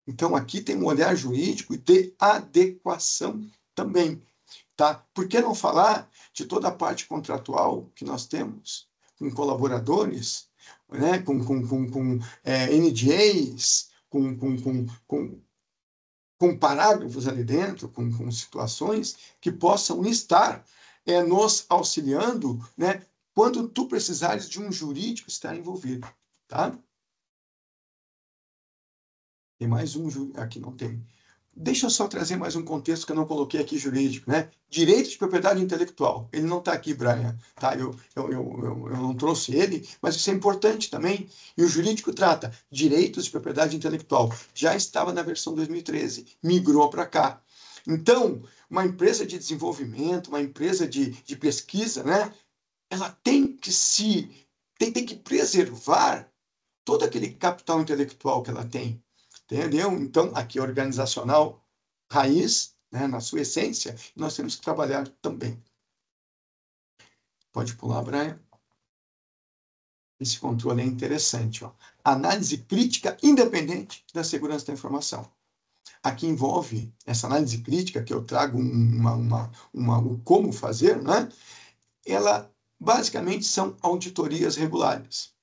Então, aqui tem um olhar jurídico e de adequação também, tá? Por que não falar de toda a parte contratual que nós temos com colaboradores, né? com NDAs, com parágrafos ali dentro, com situações que possam estar nos auxiliando, né, quando tu precisares de um jurídico estar envolvido, tá? Tem mais um, aqui não tem. Deixa eu só trazer mais um contexto que eu não coloquei aqui jurídico, né? Direito de propriedade intelectual. Ele não está aqui, Brian, tá? Eu não trouxe ele, mas isso é importante também. E o jurídico trata direitos de propriedade intelectual. Já estava na versão 2013, migrou para cá. Então, uma empresa de desenvolvimento, uma empresa de pesquisa, né? Ela tem que preservar todo aquele capital intelectual que ela tem. Entendeu? Então, aqui organizacional, raiz, né, na sua essência, nós temos que trabalhar também. Pode pular, Brian. Esse controle é interessante. Ó. Análise crítica independente da segurança da informação. Aqui envolve essa análise crítica, que eu trago o como fazer, né? Ela basicamente são auditorias regulares.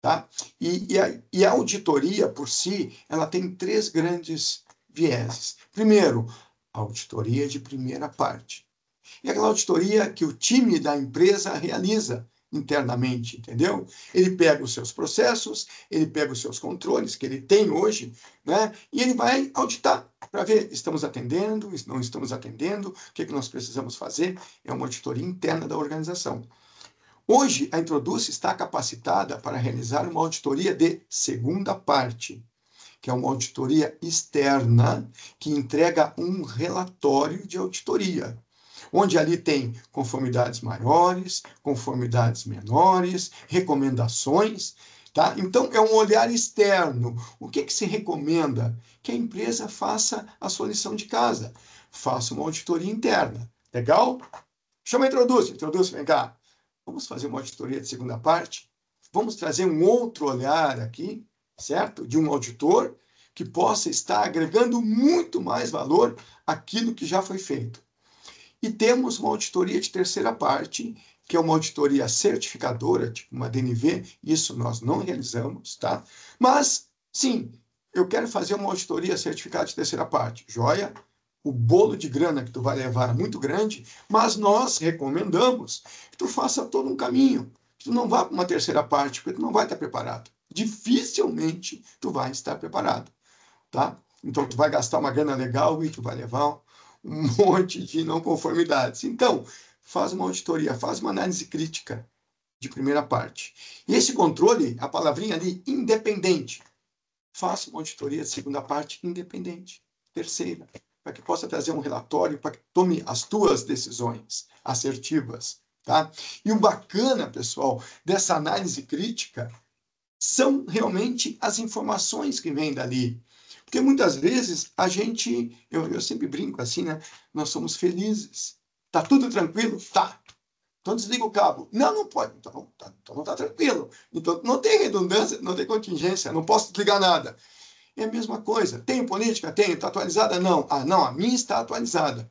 Tá? E a auditoria, por si, ela tem 3 grandes vieses. Primeiro, auditoria de primeira parte. É aquela auditoria que o time da empresa realiza internamente, entendeu? Ele pega os seus processos, ele pega os seus controles que ele tem hoje, né? E ele vai auditar para ver, estamos atendendo, não estamos atendendo, o que nós precisamos fazer. É uma auditoria interna da organização. Hoje, a Introduce está capacitada para realizar uma auditoria de segunda parte, que é uma auditoria externa que entrega um relatório de auditoria, onde ali tem conformidades maiores, conformidades menores, recomendações, tá? Então, é um olhar externo. O que se recomenda? Que a empresa faça a sua lição de casa, faça uma auditoria interna. Legal? Chama a Introduce, vem cá. Vamos fazer uma auditoria de segunda parte? Vamos trazer um outro olhar aqui, certo? De um auditor que possa estar agregando muito mais valor àquilo que já foi feito. E temos uma auditoria de terceira parte, que é uma auditoria certificadora, tipo uma DNV, isso nós não realizamos, tá? Mas, sim, eu quero fazer uma auditoria certificada de terceira parte. Joia? O bolo de grana que tu vai levar é muito grande, mas nós recomendamos que tu faça todo um caminho, que tu não vá para uma terceira parte, porque tu não vai estar preparado. Dificilmente tu vai estar preparado, tá? Então, tu vai gastar uma grana legal e tu vai levar um monte de não conformidades. Então, faz uma auditoria, faz uma análise crítica de primeira parte. E esse controle, a palavrinha ali, independente. Faça uma auditoria de segunda parte independente, terceira, para que possa trazer um relatório, para que tome as tuas decisões assertivas, tá? E o bacana, pessoal, dessa análise crítica são realmente as informações que vêm dali. Porque muitas vezes a gente, eu sempre brinco assim, né? Nós somos felizes. Tá tudo tranquilo? Tá. Então desliga o cabo. Não, não pode. Então não está tranquilo. Então não tem redundância, não tem contingência, não posso desligar nada. É a mesma coisa. Tem política? Tem. Está atualizada? Não. Ah, não, a minha está atualizada.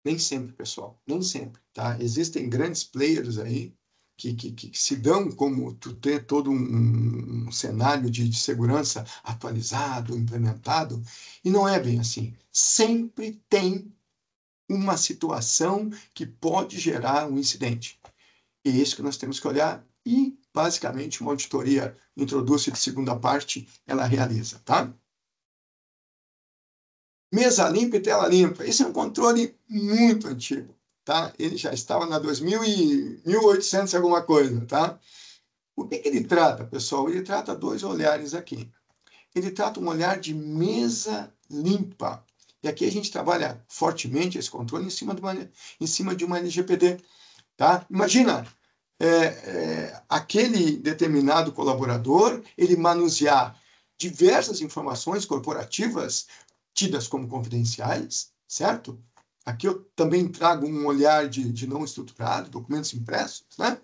Nem sempre, pessoal. Nem sempre. Tá? Existem grandes players aí que se dão como tu ter todo um cenário de segurança atualizado, implementado, e não é bem assim. Sempre tem uma situação que pode gerar um incidente. E é isso que nós temos que olhar e, basicamente, uma auditoria Introduce de segunda parte, ela realiza, tá? Mesa limpa e tela limpa. Esse é um controle muito antigo, tá? Ele já estava na 1800 e alguma coisa, tá? O que ele trata, pessoal? Ele trata 2 olhares aqui. Ele trata um olhar de mesa limpa. E aqui a gente trabalha fortemente esse controle em cima de uma LGPD, tá? Imagina, aquele determinado colaborador, ele manusear diversas informações corporativas tidas como confidenciais, certo? Aqui eu também trago um olhar de não estruturado, documentos impressos, né?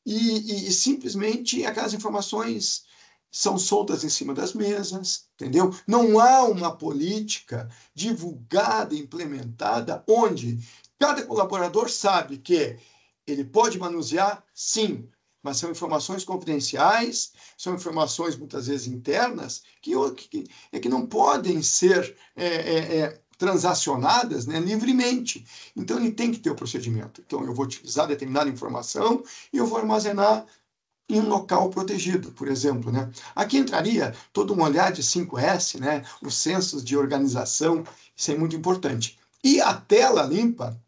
E simplesmente aquelas informações são soltas em cima das mesas, entendeu? Não há uma política divulgada, implementada, onde cada colaborador sabe que ele pode manusear, sim, mas são informações confidenciais, são informações muitas vezes internas, que não podem ser transacionadas, né, livremente. Então, ele tem que ter o procedimento. Então, eu vou utilizar determinada informação e eu vou armazenar em um local protegido, por exemplo, né? Aqui entraria todo um olhar de 5S, né? Os censos de organização, isso é muito importante. E a tela limpa,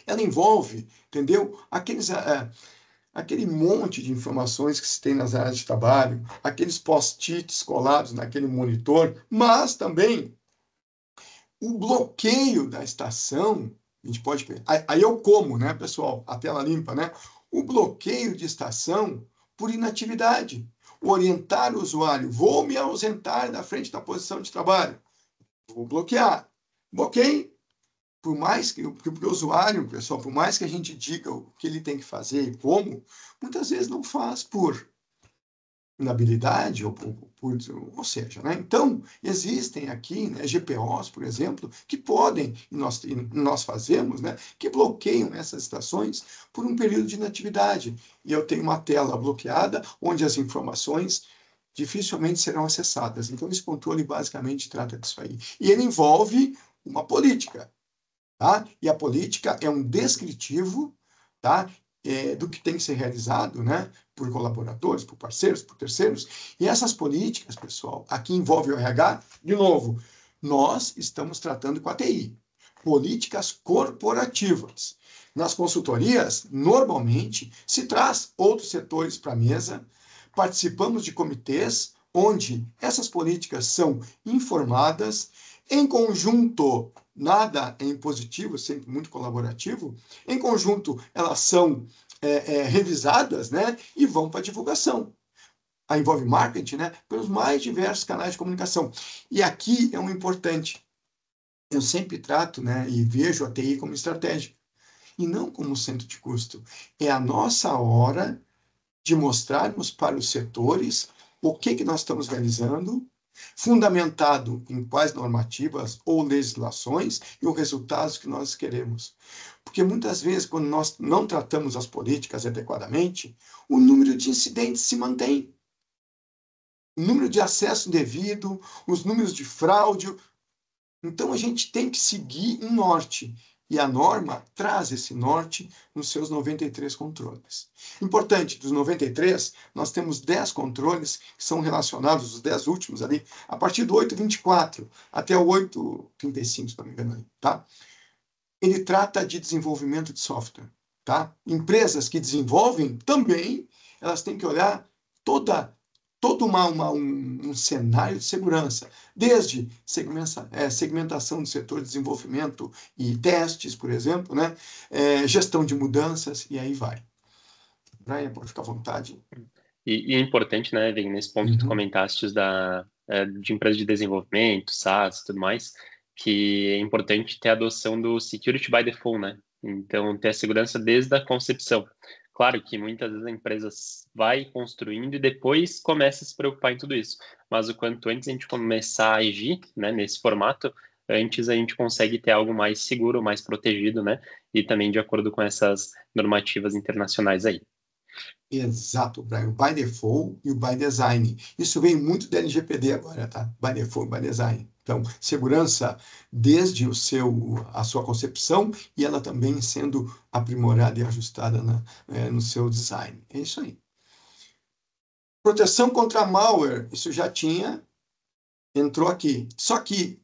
ela envolve, entendeu? Aquele monte de informações que se tem nas áreas de trabalho, aqueles post-its colados naquele monitor, mas também o bloqueio da estação, a gente pode... Aí eu como, né, pessoal? A tela limpa, né? O bloqueio de estação por inatividade. Orientar o usuário, vou me ausentar da frente da posição de trabalho. Vou bloquear. Bloqueei. Por mais que o usuário, pessoal, por mais que a gente diga o que ele tem que fazer e como, muitas vezes não faz por inabilidade, ou seja, né? Então, existem aqui, né, GPOs, por exemplo, que podem, e nós fazemos, né, que bloqueiam essas estações por um período de inatividade. E eu tenho uma tela bloqueada onde as informações dificilmente serão acessadas. Então, esse controle basicamente trata disso aí. E ele envolve uma política, tá? E a política é um descritivo, tá? Do que tem que ser realizado, né? Por colaboradores, por parceiros, por terceiros. E essas políticas, pessoal, aqui envolve o RH, de novo, nós estamos tratando com a TI. Políticas corporativas. Nas consultorias, normalmente, se traz outros setores para a mesa, participamos de comitês onde essas políticas são informadas em conjunto. Nada é impositivo, sempre muito colaborativo. Em conjunto, elas são revisadas, né, e vão para a divulgação. Aí envolve marketing, né, pelos mais diversos canais de comunicação. E aqui é um importante. Eu sempre trato, né, e vejo a TI como estratégica, e não como centro de custo. É a nossa hora de mostrarmos para os setores o que nós estamos realizando, fundamentado em quais normativas ou legislações e os resultados que nós queremos. Porque muitas vezes, quando nós não tratamos as políticas adequadamente, o número de incidentes se mantém. O número de acesso indevido, os números de fraude. Então, a gente tem que seguir um norte. E a norma traz esse norte nos seus 93 controles. Importante, dos 93, nós temos 10 controles que são relacionados, os 10 últimos ali, a partir do 824 até o 835, se não me engano. Tá? Ele trata de desenvolvimento de software. Tá? Empresas que desenvolvem também, elas têm que olhar todo um cenário de segurança, desde segmentação do setor de desenvolvimento e testes, por exemplo, né? Gestão de mudanças, e aí vai. Brian, pode ficar à vontade. E é importante, né, Vini, nesse ponto que tu comentaste de empresas de desenvolvimento, SaaS e tudo mais, que é importante ter a adoção do Security by Default, né? Então, ter a segurança desde a concepção. Claro que muitas vezes a empresa vai construindo e depois começa a se preocupar em tudo isso. Mas o quanto antes a gente começar a agir, né, nesse formato, antes a gente consegue ter algo mais seguro, mais protegido, né? E também de acordo com essas normativas internacionais aí. Exato, Brian. O by default e o by design. Isso vem muito da LGPD agora, tá? By default, by design. Então, segurança desde a sua concepção e ela também sendo aprimorada e ajustada no seu design. É isso aí. Proteção contra malware, isso já entrou aqui. Só que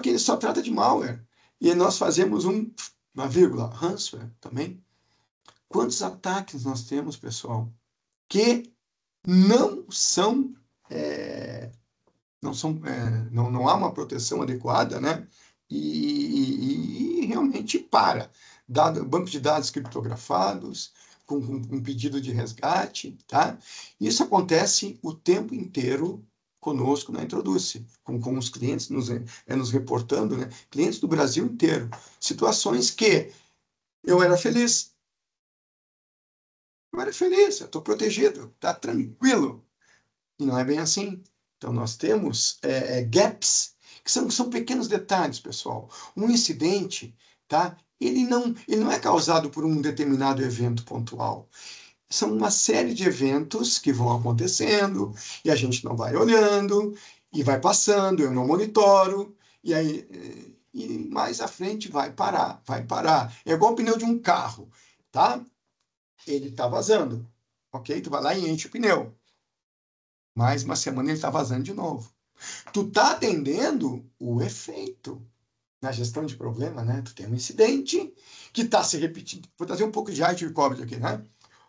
ele só trata de malware. E nós fazemos uma vírgula, ransomware também. Quantos ataques nós temos, pessoal, que não são, não há uma proteção adequada, né? E realmente banco de dados criptografados, com pedido de resgate, tá? Isso acontece o tempo inteiro conosco na Introduce, com os clientes nos reportando, né? Clientes do Brasil inteiro. Situações que eu era feliz. Eu estou protegido, tá tranquilo. E não é bem assim. Então, nós temos gaps, que são pequenos detalhes, pessoal. Um incidente, tá? Ele não é causado por um determinado evento pontual. São uma série de eventos que vão acontecendo, e a gente não vai olhando, e vai passando, eu não monitoro, e aí e mais à frente vai parar. É igual o pneu de um carro, tá? Ele está vazando, ok? Tu vai lá e enche o pneu. Mais uma semana ele está vazando de novo. Tu está atendendo o efeito. Na gestão de problema, né? Tu tem um incidente que está se repetindo. Vou trazer um pouco de arte de cobre aqui, né?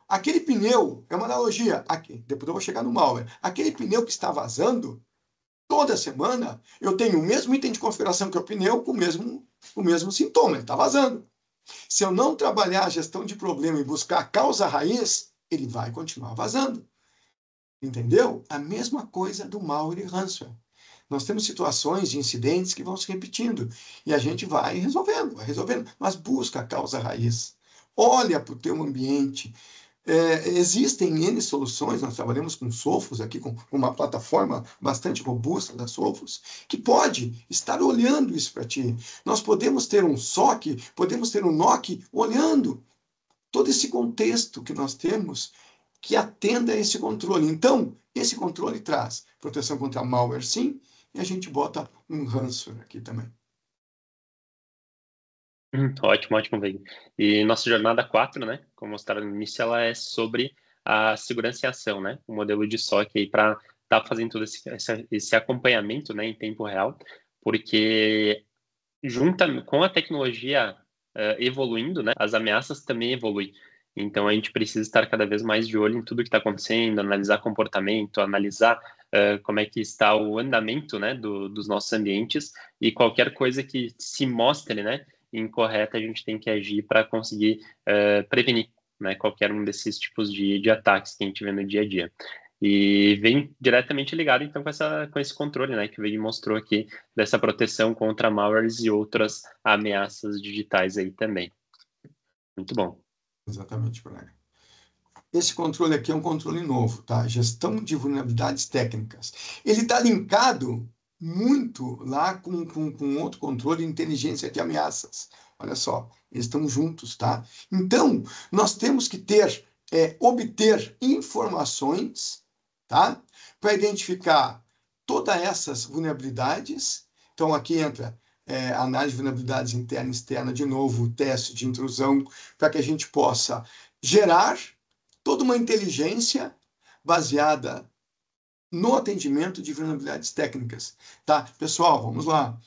Aquele pneu, é uma analogia, aqui, depois eu vou chegar no malware. Aquele pneu que está vazando, toda semana, eu tenho o mesmo item de configuração que o pneu com o mesmo sintoma, ele está vazando. Se eu não trabalhar a gestão de problema e buscar a causa raiz, ele vai continuar vazando. Entendeu? A mesma coisa do malware e ransomware. Nós temos situações de incidentes que vão se repetindo e a gente vai resolvendo, mas busca a causa raiz. Olha para o teu ambiente. Existem N soluções, nós trabalhamos com Sophos aqui, com uma plataforma bastante robusta da Sophos, que pode estar olhando isso para ti. Nós podemos ter um SOC, podemos ter um NOC olhando todo esse contexto que nós temos que atenda a esse controle. Então, esse controle traz proteção contra malware, sim, e a gente bota um ransomware aqui também. Ótimo, ótimo, Veiga. E nossa jornada 4, né, como mostraram no início, ela é sobre a segurança em ação, né, o modelo de SOC aí para estar fazendo todo esse acompanhamento, né, em tempo real, porque junto com a tecnologia evoluindo, né, as ameaças também evoluem. Então a gente precisa estar cada vez mais de olho em tudo que está acontecendo, analisar comportamento, analisar como é que está o andamento, né, dos nossos ambientes, e qualquer coisa que se mostre, né, incorreta, a gente tem que agir para conseguir prevenir, né, qualquer um desses tipos de ataques que a gente vê no dia a dia. E vem diretamente ligado, então, com esse controle, né, que o Vig mostrou aqui, dessa proteção contra malwares e outras ameaças digitais aí também. Muito bom. Exatamente, Braga. Esse controle aqui é um controle novo, tá? Gestão de vulnerabilidades técnicas. Ele está linkado muito lá com outro controle de inteligência de ameaças. Olha só, eles estão juntos, tá? Então, nós temos que obter informações, tá? Para identificar todas essas vulnerabilidades. Então, aqui entra análise de vulnerabilidades interna e externa, de novo, teste de intrusão, para que a gente possa gerar toda uma inteligência baseada no atendimento de vulnerabilidades técnicas. Tá? Pessoal, vamos lá.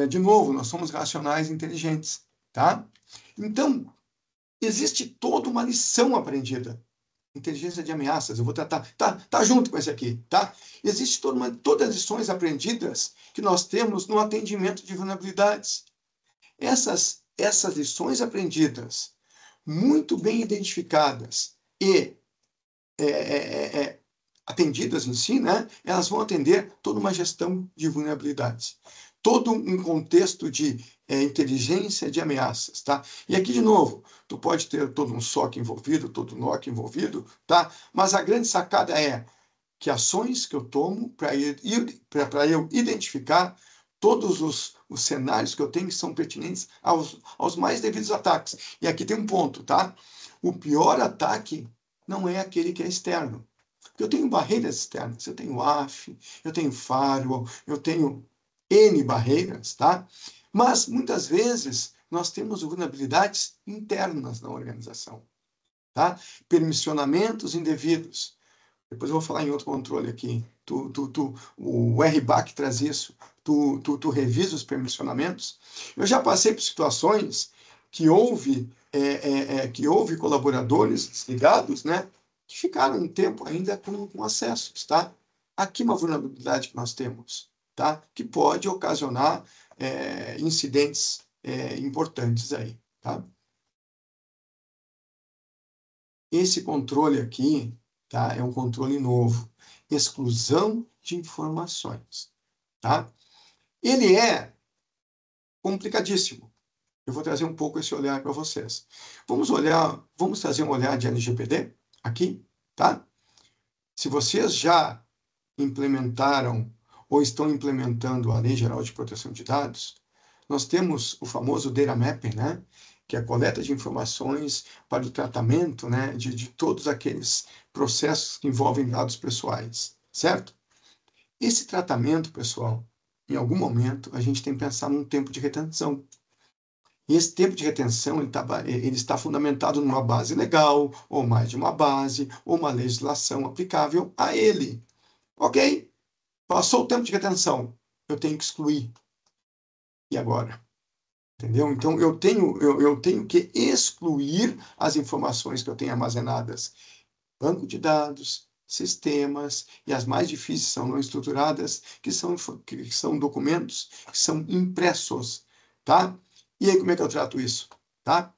De novo, nós somos racionais e inteligentes. Tá? Então, existe toda uma lição aprendida. Inteligência de ameaças, eu vou tratar, tá junto com esse aqui, tá? Existe todas as lições aprendidas que nós temos no atendimento de vulnerabilidades. Essas lições aprendidas, muito bem identificadas e atendidas em si, né, elas vão atender toda uma gestão de vulnerabilidades, todo um contexto de inteligência de ameaças, tá? E aqui, de novo, tu pode ter todo um SOC envolvido, todo um NOC envolvido, tá? Mas a grande sacada é que ações que eu tomo para eu identificar todos os cenários que eu tenho que são pertinentes aos mais devidos ataques. E aqui tem um ponto, tá? O pior ataque não é aquele que é externo. Porque eu tenho barreiras externas, eu tenho AF, eu tenho firewall, eu tenho N barreiras, tá? Mas, muitas vezes, nós temos vulnerabilidades internas na organização, tá? Permissionamentos indevidos. Depois eu vou falar em outro controle aqui. O RBAC traz isso. Tu revisa os permissionamentos. Eu já passei por situações que houve colaboradores desligados, né, que ficaram um tempo ainda com acessos, tá? Aqui uma vulnerabilidade que nós temos, tá? Que pode ocasionar incidentes importantes aí, tá? Esse controle aqui, tá, é um controle novo, exclusão de informações, tá? Ele é complicadíssimo. Eu vou trazer um pouco esse olhar para vocês. Vamos trazer um olhar de LGPD aqui, tá? Se vocês já implementaram ou estão implementando a Lei Geral de Proteção de Dados, nós temos o famoso Data Mapping, né? Que é a coleta de informações para o tratamento, né, de todos aqueles processos que envolvem dados pessoais, certo? Esse tratamento, pessoal, em algum momento, a gente tem que pensar num tempo de retenção. E esse tempo de retenção ele está fundamentado numa base legal, ou mais de uma base, ou uma legislação aplicável a ele. Ok? Passou o tempo de retenção, eu tenho que excluir. E agora? Entendeu? Então, eu tenho que excluir as informações que eu tenho armazenadas. Banco de dados, sistemas, e as mais difíceis são não estruturadas, que são documentos que são impressos. Tá? E aí, como é que eu trato isso? Tá?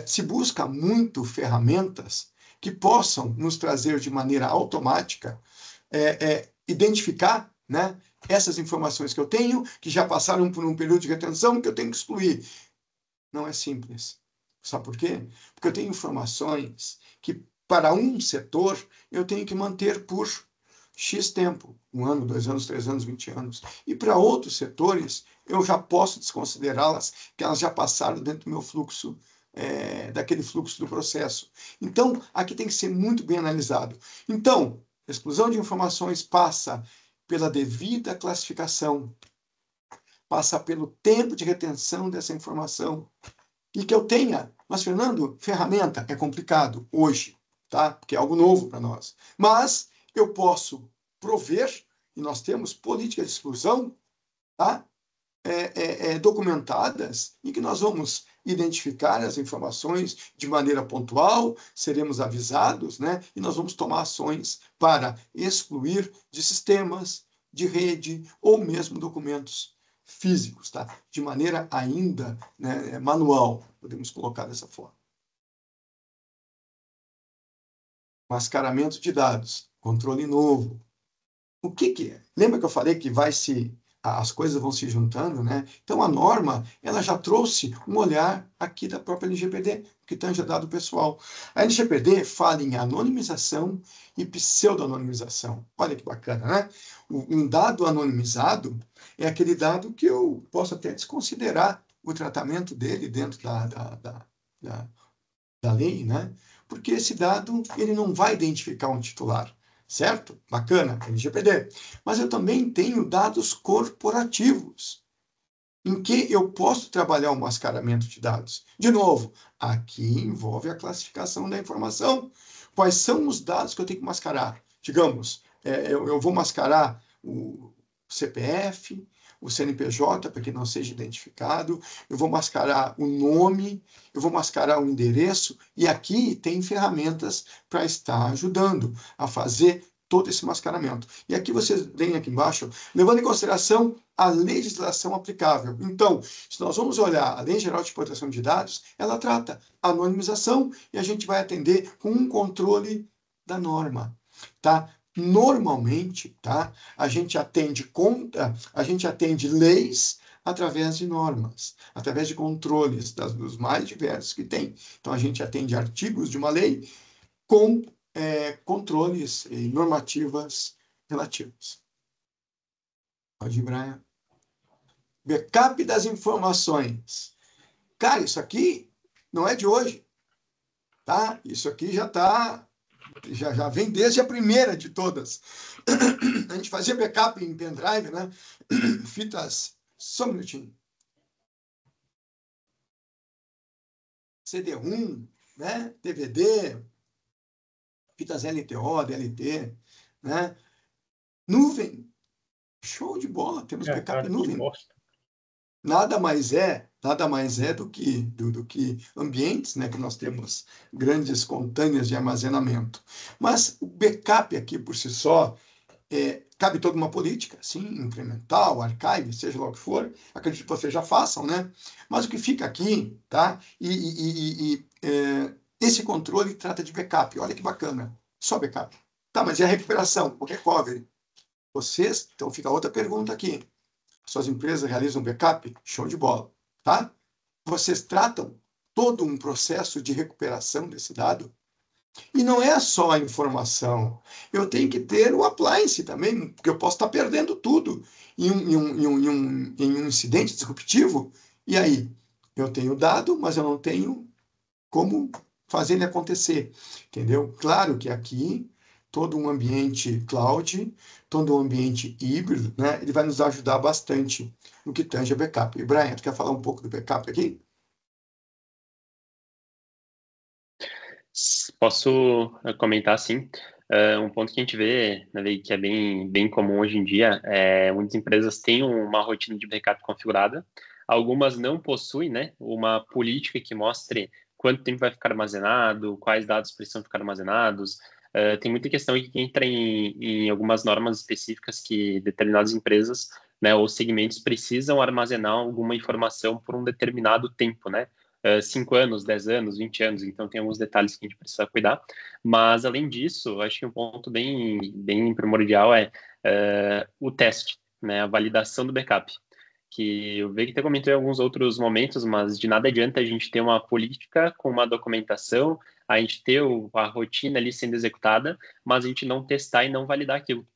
Se busca muito ferramentas que possam nos trazer de maneira automática, identificar né? Essas informações que eu tenho, que já passaram por um período de retenção, que eu tenho que excluir. Não é simples. Sabe por quê? Porque eu tenho informações que, para um setor, eu tenho que manter por X tempo, 1 ano, 2 anos, 3 anos, 20 anos. E para outros setores, eu já posso desconsiderá-las, que elas já passaram dentro do meu fluxo, daquele fluxo do processo. Então, aqui tem que ser muito bem analisado. Então, exclusão de informações passa pela devida classificação, passa pelo tempo de retenção dessa informação, e que eu tenha. Mas, Fernando, ferramenta é complicado hoje, tá? Porque é algo novo para nós. Mas eu posso prover, e nós temos políticas de exclusão, tá? Documentadas, em que nós vamos identificar as informações de maneira pontual, seremos avisados, né? E nós vamos tomar ações para excluir de sistemas, de rede ou mesmo documentos físicos, tá? De maneira ainda, né, manual, podemos colocar dessa forma. Mascaramento de dados, controle novo. O que é? Lembra que eu falei que as coisas vão se juntando, né? Então, a norma, ela já trouxe um olhar aqui da própria LGPD, que tange dado pessoal. A LGPD fala em anonimização e pseudo-anonimização. Olha que bacana, né? Um dado anonimizado é aquele dado que eu posso até desconsiderar o tratamento dele dentro da lei, né? Porque esse dado, ele não vai identificar um titular. Certo? Bacana, LGPD. Mas eu também tenho dados corporativos, em que eu posso trabalhar o mascaramento de dados. De novo, aqui envolve a classificação da informação. Quais são os dados que eu tenho que mascarar? Digamos, eu vou mascarar o CPF, o CNPJ, para que não seja identificado, eu vou mascarar o nome, eu vou mascarar o endereço, e aqui tem ferramentas para estar ajudando a fazer todo esse mascaramento. E aqui vocês veem aqui embaixo, levando em consideração a legislação aplicável. Então, se nós vamos olhar a Lei Geral de Proteção de Dados, ela trata a anonimização e a gente vai atender com um controle da norma, tá? Normalmente, tá? A gente atende leis através de normas, através de controles dos mais diversos que tem. Então, a gente atende artigos de uma lei com controles e normativas relativas. Pode ir, Brian. Backup das informações. Cara, isso aqui não é de hoje, tá? Isso aqui já vem desde a primeira de todas. A gente fazia backup em pendrive, né? Fitas, só um minutinho. CD-ROM, né? DVD, fitas LTO, DLT, né? Nuvem, show de bola, temos backup em nuvem. Nada mais é do que ambientes, né, que nós temos grandes contâneas de armazenamento. Mas o backup aqui por si só cabe toda uma política, sim, incremental, archive, seja lá o que for. Acredito que vocês já façam, né? Mas o que fica aqui, tá? Esse controle trata de backup. Olha que bacana, só backup. Tá, mas e a recuperação, o recovery? Vocês, então fica outra pergunta aqui. Suas empresas realizam backup? Show de bola, tá? Vocês tratam todo um processo de recuperação desse dado? E não é só a informação. Eu tenho que ter o appliance também, porque eu posso estar perdendo tudo em um incidente disruptivo. E aí? Eu tenho o dado, mas eu não tenho como fazer ele acontecer. Entendeu? Claro que aqui todo um ambiente cloud, todo um ambiente híbrido, né? Ele vai nos ajudar bastante no que tange a backup. E Brian, tu quer falar um pouco do backup aqui? Posso comentar, sim. Um ponto que a gente vê, né, que é bem comum hoje em dia, muitas empresas têm uma rotina de backup configurada. Algumas não possuem, né, uma política que mostre quanto tempo vai ficar armazenado, quais dados precisam ficar armazenados. Tem muita questão que entra em algumas normas específicas que determinadas empresas, né, ou segmentos precisam armazenar alguma informação por um determinado tempo, né? 5 anos, 10 anos, 20 anos, então tem alguns detalhes que a gente precisa cuidar. Mas, além disso, acho que um ponto bem primordial é o teste, né, a validação do backup. Que eu vejo que até comentou em alguns outros momentos, mas de nada adianta a gente ter uma política com uma documentação, a gente ter a rotina ali sendo executada, mas a gente não testar e não validar aquilo,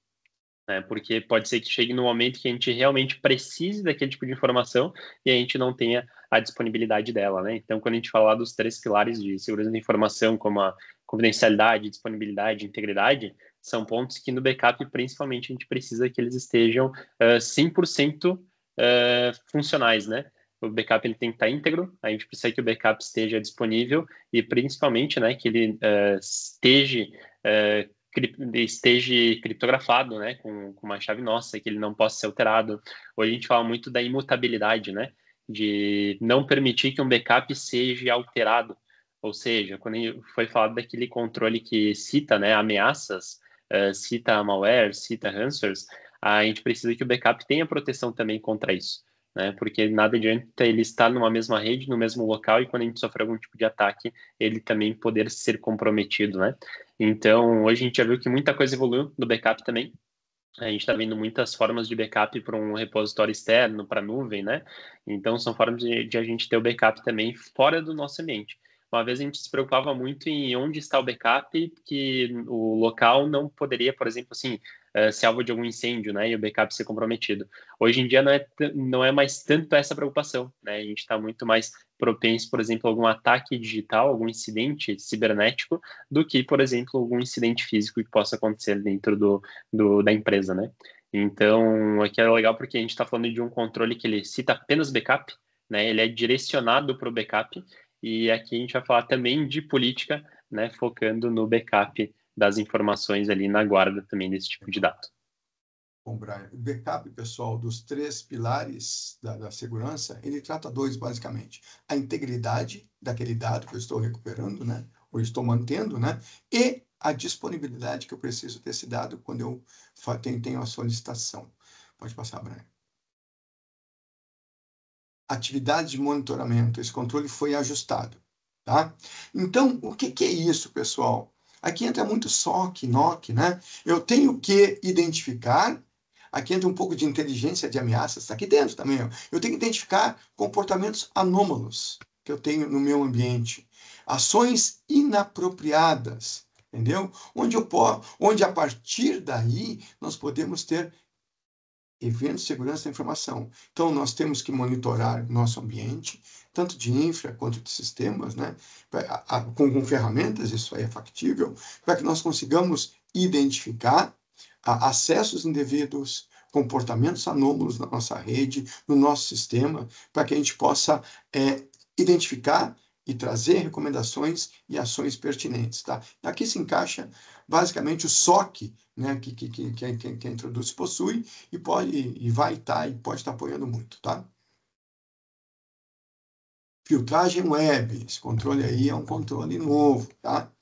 né? Porque pode ser que chegue no momento que a gente realmente precise daquele tipo de informação e a gente não tenha a disponibilidade dela, né? Então, quando a gente fala dos 3 pilares de segurança da informação, como a confidencialidade, disponibilidade e integridade, são pontos que no backup, principalmente, a gente precisa que eles estejam 100% funcionais, né? O backup ele tem que estar íntegro, a gente precisa que o backup esteja disponível e, principalmente, né, que ele esteja criptografado, né, com uma chave nossa, que ele não possa ser alterado. Hoje a gente fala muito da imutabilidade, né, de não permitir que um backup seja alterado. Ou seja, quando foi falado daquele controle que cita, né, ameaças, cita malware, cita ransomwares, a gente precisa que o backup tenha proteção também contra isso, né? Porque nada adianta ele estar numa mesma rede, no mesmo local, e quando a gente sofrer algum tipo de ataque, ele também poder ser comprometido, né? Então, hoje a gente já viu que muita coisa evoluiu no backup também. A gente está vendo muitas formas de backup para um repositório externo, para nuvem, né? Então, são formas de a gente ter o backup também fora do nosso ambiente. Uma vez a gente se preocupava muito em onde está o backup, que o local não poderia, por exemplo, assim, ser alvo de algum incêndio, né? E o backup ser comprometido. Hoje em dia não é mais tanto essa preocupação, né? A gente está muito mais propenso, por exemplo, a algum ataque digital, algum incidente cibernético, do que, por exemplo, algum incidente físico que possa acontecer dentro da empresa, né? Então, aqui é legal porque a gente está falando de um controle que ele cita apenas backup, né? Ele é direcionado para o backup, e aqui a gente vai falar também de política, né? Focando no backup das informações ali na guarda também desse tipo de dado. Bom, Brian, o backup, pessoal, dos 3 pilares da segurança, ele trata 2, basicamente. A integridade daquele dado que eu estou recuperando, né? Ou estou mantendo, né? E a disponibilidade que eu preciso desse dado quando eu tenho a solicitação. Pode passar, Brian. Atividade de monitoramento. Esse controle foi ajustado, tá? Então, o que é isso, pessoal? Aqui entra muito SOC, NOC, né? Eu tenho que identificar. Aqui entra um pouco de inteligência de ameaças, está aqui dentro também. Ó. Eu tenho que identificar comportamentos anômalos que eu tenho no meu ambiente. Ações inapropriadas, entendeu? Onde a partir daí nós podemos ter eventos de segurança da informação. Então, nós temos que monitorar nosso ambiente, tanto de infra quanto de sistemas, né? Com ferramentas, isso aí é factível, para que nós consigamos identificar acessos indevidos, comportamentos anômalos na nossa rede, no nosso sistema, para que a gente possa identificar e trazer recomendações e ações pertinentes. Tá? Aqui se encaixa basicamente o SOC, né, que a Introduz possui e vai estar e pode estar apoiando muito. Tá? Filtragem web, esse controle aí é um controle novo. Tá?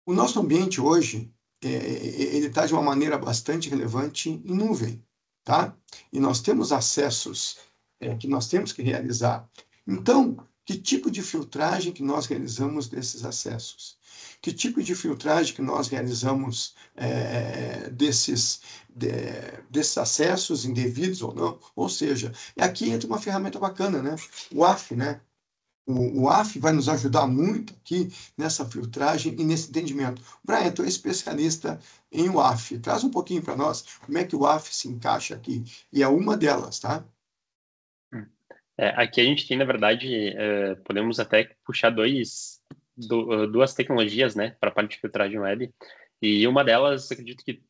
O nosso ambiente hoje, ele está de uma maneira bastante relevante em nuvem, tá? E nós temos acessos que nós temos que realizar. Então, que tipo de filtragem que nós realizamos desses acessos? Que tipo de filtragem que nós realizamos desses acessos indevidos ou não? Ou seja, aqui entra uma ferramenta bacana, né? O AF, né? O AF vai nos ajudar muito aqui nessa filtragem e nesse entendimento. Brian, tu é especialista em UAF. Traz um pouquinho para nós como é que o UAF se encaixa aqui. E é uma delas, tá? Aqui a gente tem, na verdade, podemos até puxar duas tecnologias, né, para a parte de filtragem web. E uma delas, acredito que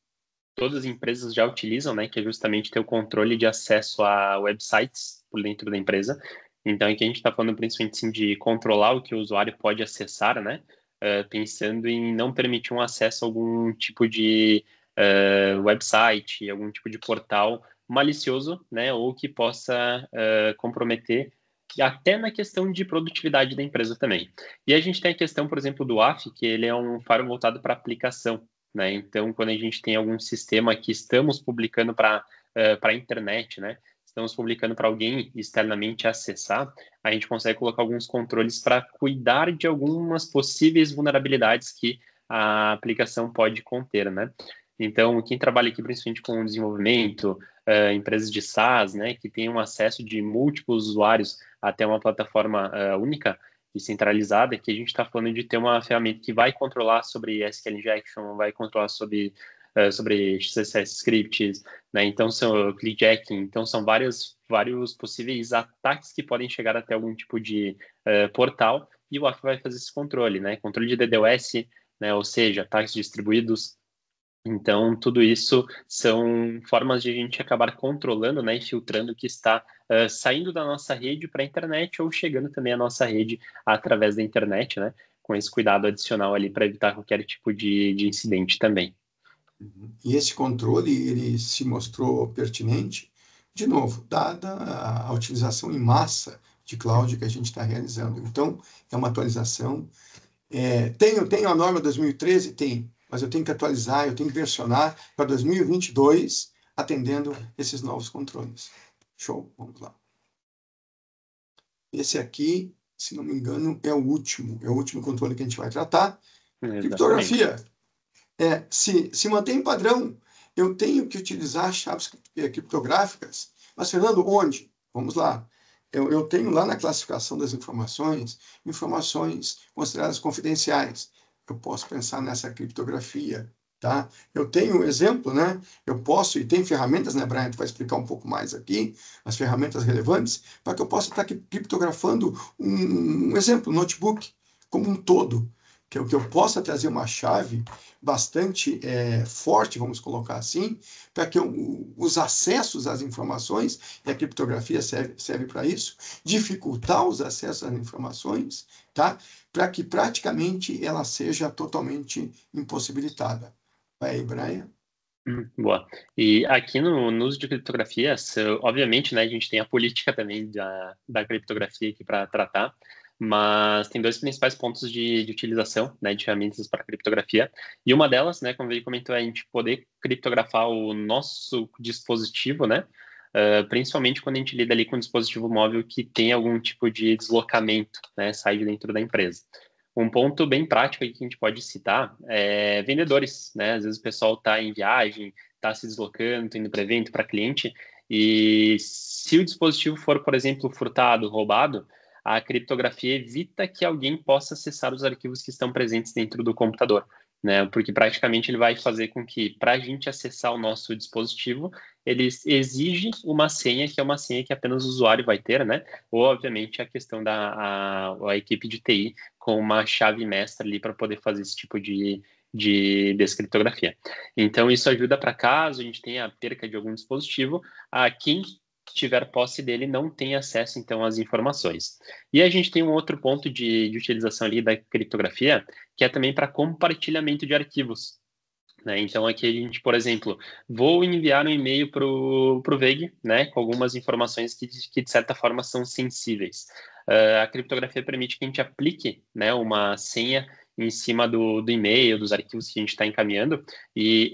todas as empresas já utilizam, né, que é justamente ter o controle de acesso a websites por dentro da empresa. Então, aqui a gente está falando principalmente sim, de controlar o que o usuário pode acessar, né, pensando em não permitir um acesso a algum tipo de website, algum tipo de portal malicioso, né, ou que possa comprometer até na questão de produtividade da empresa também. E a gente tem a questão, por exemplo, do AF, que ele é um faro voltado para aplicação, né? Então, quando a gente tem algum sistema que estamos publicando para a internet, né? estamos publicando para alguém externamente acessar, a gente consegue colocar alguns controles para cuidar de algumas possíveis vulnerabilidades que a aplicação pode conter, né? Então, quem trabalha aqui principalmente com desenvolvimento, empresas de SaaS, né, que tem um acesso de múltiplos usuários até uma plataforma única e centralizada, que a gente está falando de ter uma ferramenta que vai controlar sobre SQL injection, vai controlar sobre CSS scripts, né? Então são clickjacking, então são vários possíveis ataques que podem chegar até algum tipo de portal, e o WAF vai fazer esse controle, né? Controle de DDoS, né? Ou seja, ataques distribuídos. Então, tudo isso são formas de a gente acabar controlando, né, e filtrando o que está saindo da nossa rede para a internet ou chegando também à nossa rede através da internet, né, com esse cuidado adicional ali para evitar qualquer tipo de incidente também. E esse controle, ele se mostrou pertinente, de novo, dada a utilização em massa de cloud que a gente está realizando. Então, é uma atualização. Tenho a norma 2013? Tem, mas eu tenho que atualizar, eu tenho que versionar para 2022, atendendo esses novos controles. Show, vamos lá. Esse aqui, se não me engano, é o último controle que a gente vai tratar. Exatamente. Criptografia. Se mantém padrão, eu tenho que utilizar chaves criptográficas. Mas, Fernando, onde? Vamos lá. Eu tenho lá na classificação das informações consideradas confidenciais. Eu posso pensar nessa criptografia, tá? Eu tenho um exemplo, né? Eu posso, e tem ferramentas, né, Brian? Tu vai explicar um pouco mais aqui, as ferramentas relevantes, para que eu possa estar criptografando um exemplo, um notebook, como um todo. Que eu possa trazer uma chave bastante forte, vamos colocar assim, para que os acessos às informações, e a criptografia serve para isso, dificultar os acessos às informações, tá? Para que praticamente ela seja totalmente impossibilitada. Vai aí, Brian. Boa. E aqui no uso de criptografia, obviamente, né, a gente tem a política também da criptografia aqui para tratar, mas tem dois principais pontos de utilização, né, de ferramentas para criptografia. E uma delas, né, como ele comentou, é a gente poder criptografar o nosso dispositivo, né, principalmente quando a gente lida ali com um dispositivo móvel que tem algum tipo de deslocamento, né, sai de dentro da empresa. Um ponto bem prático aí que a gente pode citar é vendedores, né? Às vezes o pessoal está em viagem, está se deslocando, está indo para evento, para cliente, e se o dispositivo for, por exemplo, furtado, roubado, a criptografia evita que alguém possa acessar os arquivos que estão presentes dentro do computador, né? Porque praticamente ele vai fazer com que, para a gente acessar o nosso dispositivo, ele exige uma senha, que é uma senha que apenas o usuário vai ter, né? Ou, obviamente, a questão a equipe de TI com uma chave mestra ali para poder fazer esse tipo de descriptografia. Então, isso ajuda para caso a gente tenha a perca de algum dispositivo, a quem tiver posse dele não tem acesso, então, às informações. E a gente tem um outro ponto de utilização ali da criptografia, que é também para compartilhamento de arquivos. Né? Então, aqui a gente, por exemplo, vou enviar um e-mail para o Veig, né, com algumas informações que, de certa forma, são sensíveis. A criptografia permite que a gente aplique, né, uma senha em cima do e-mail, dos arquivos que a gente está encaminhando, e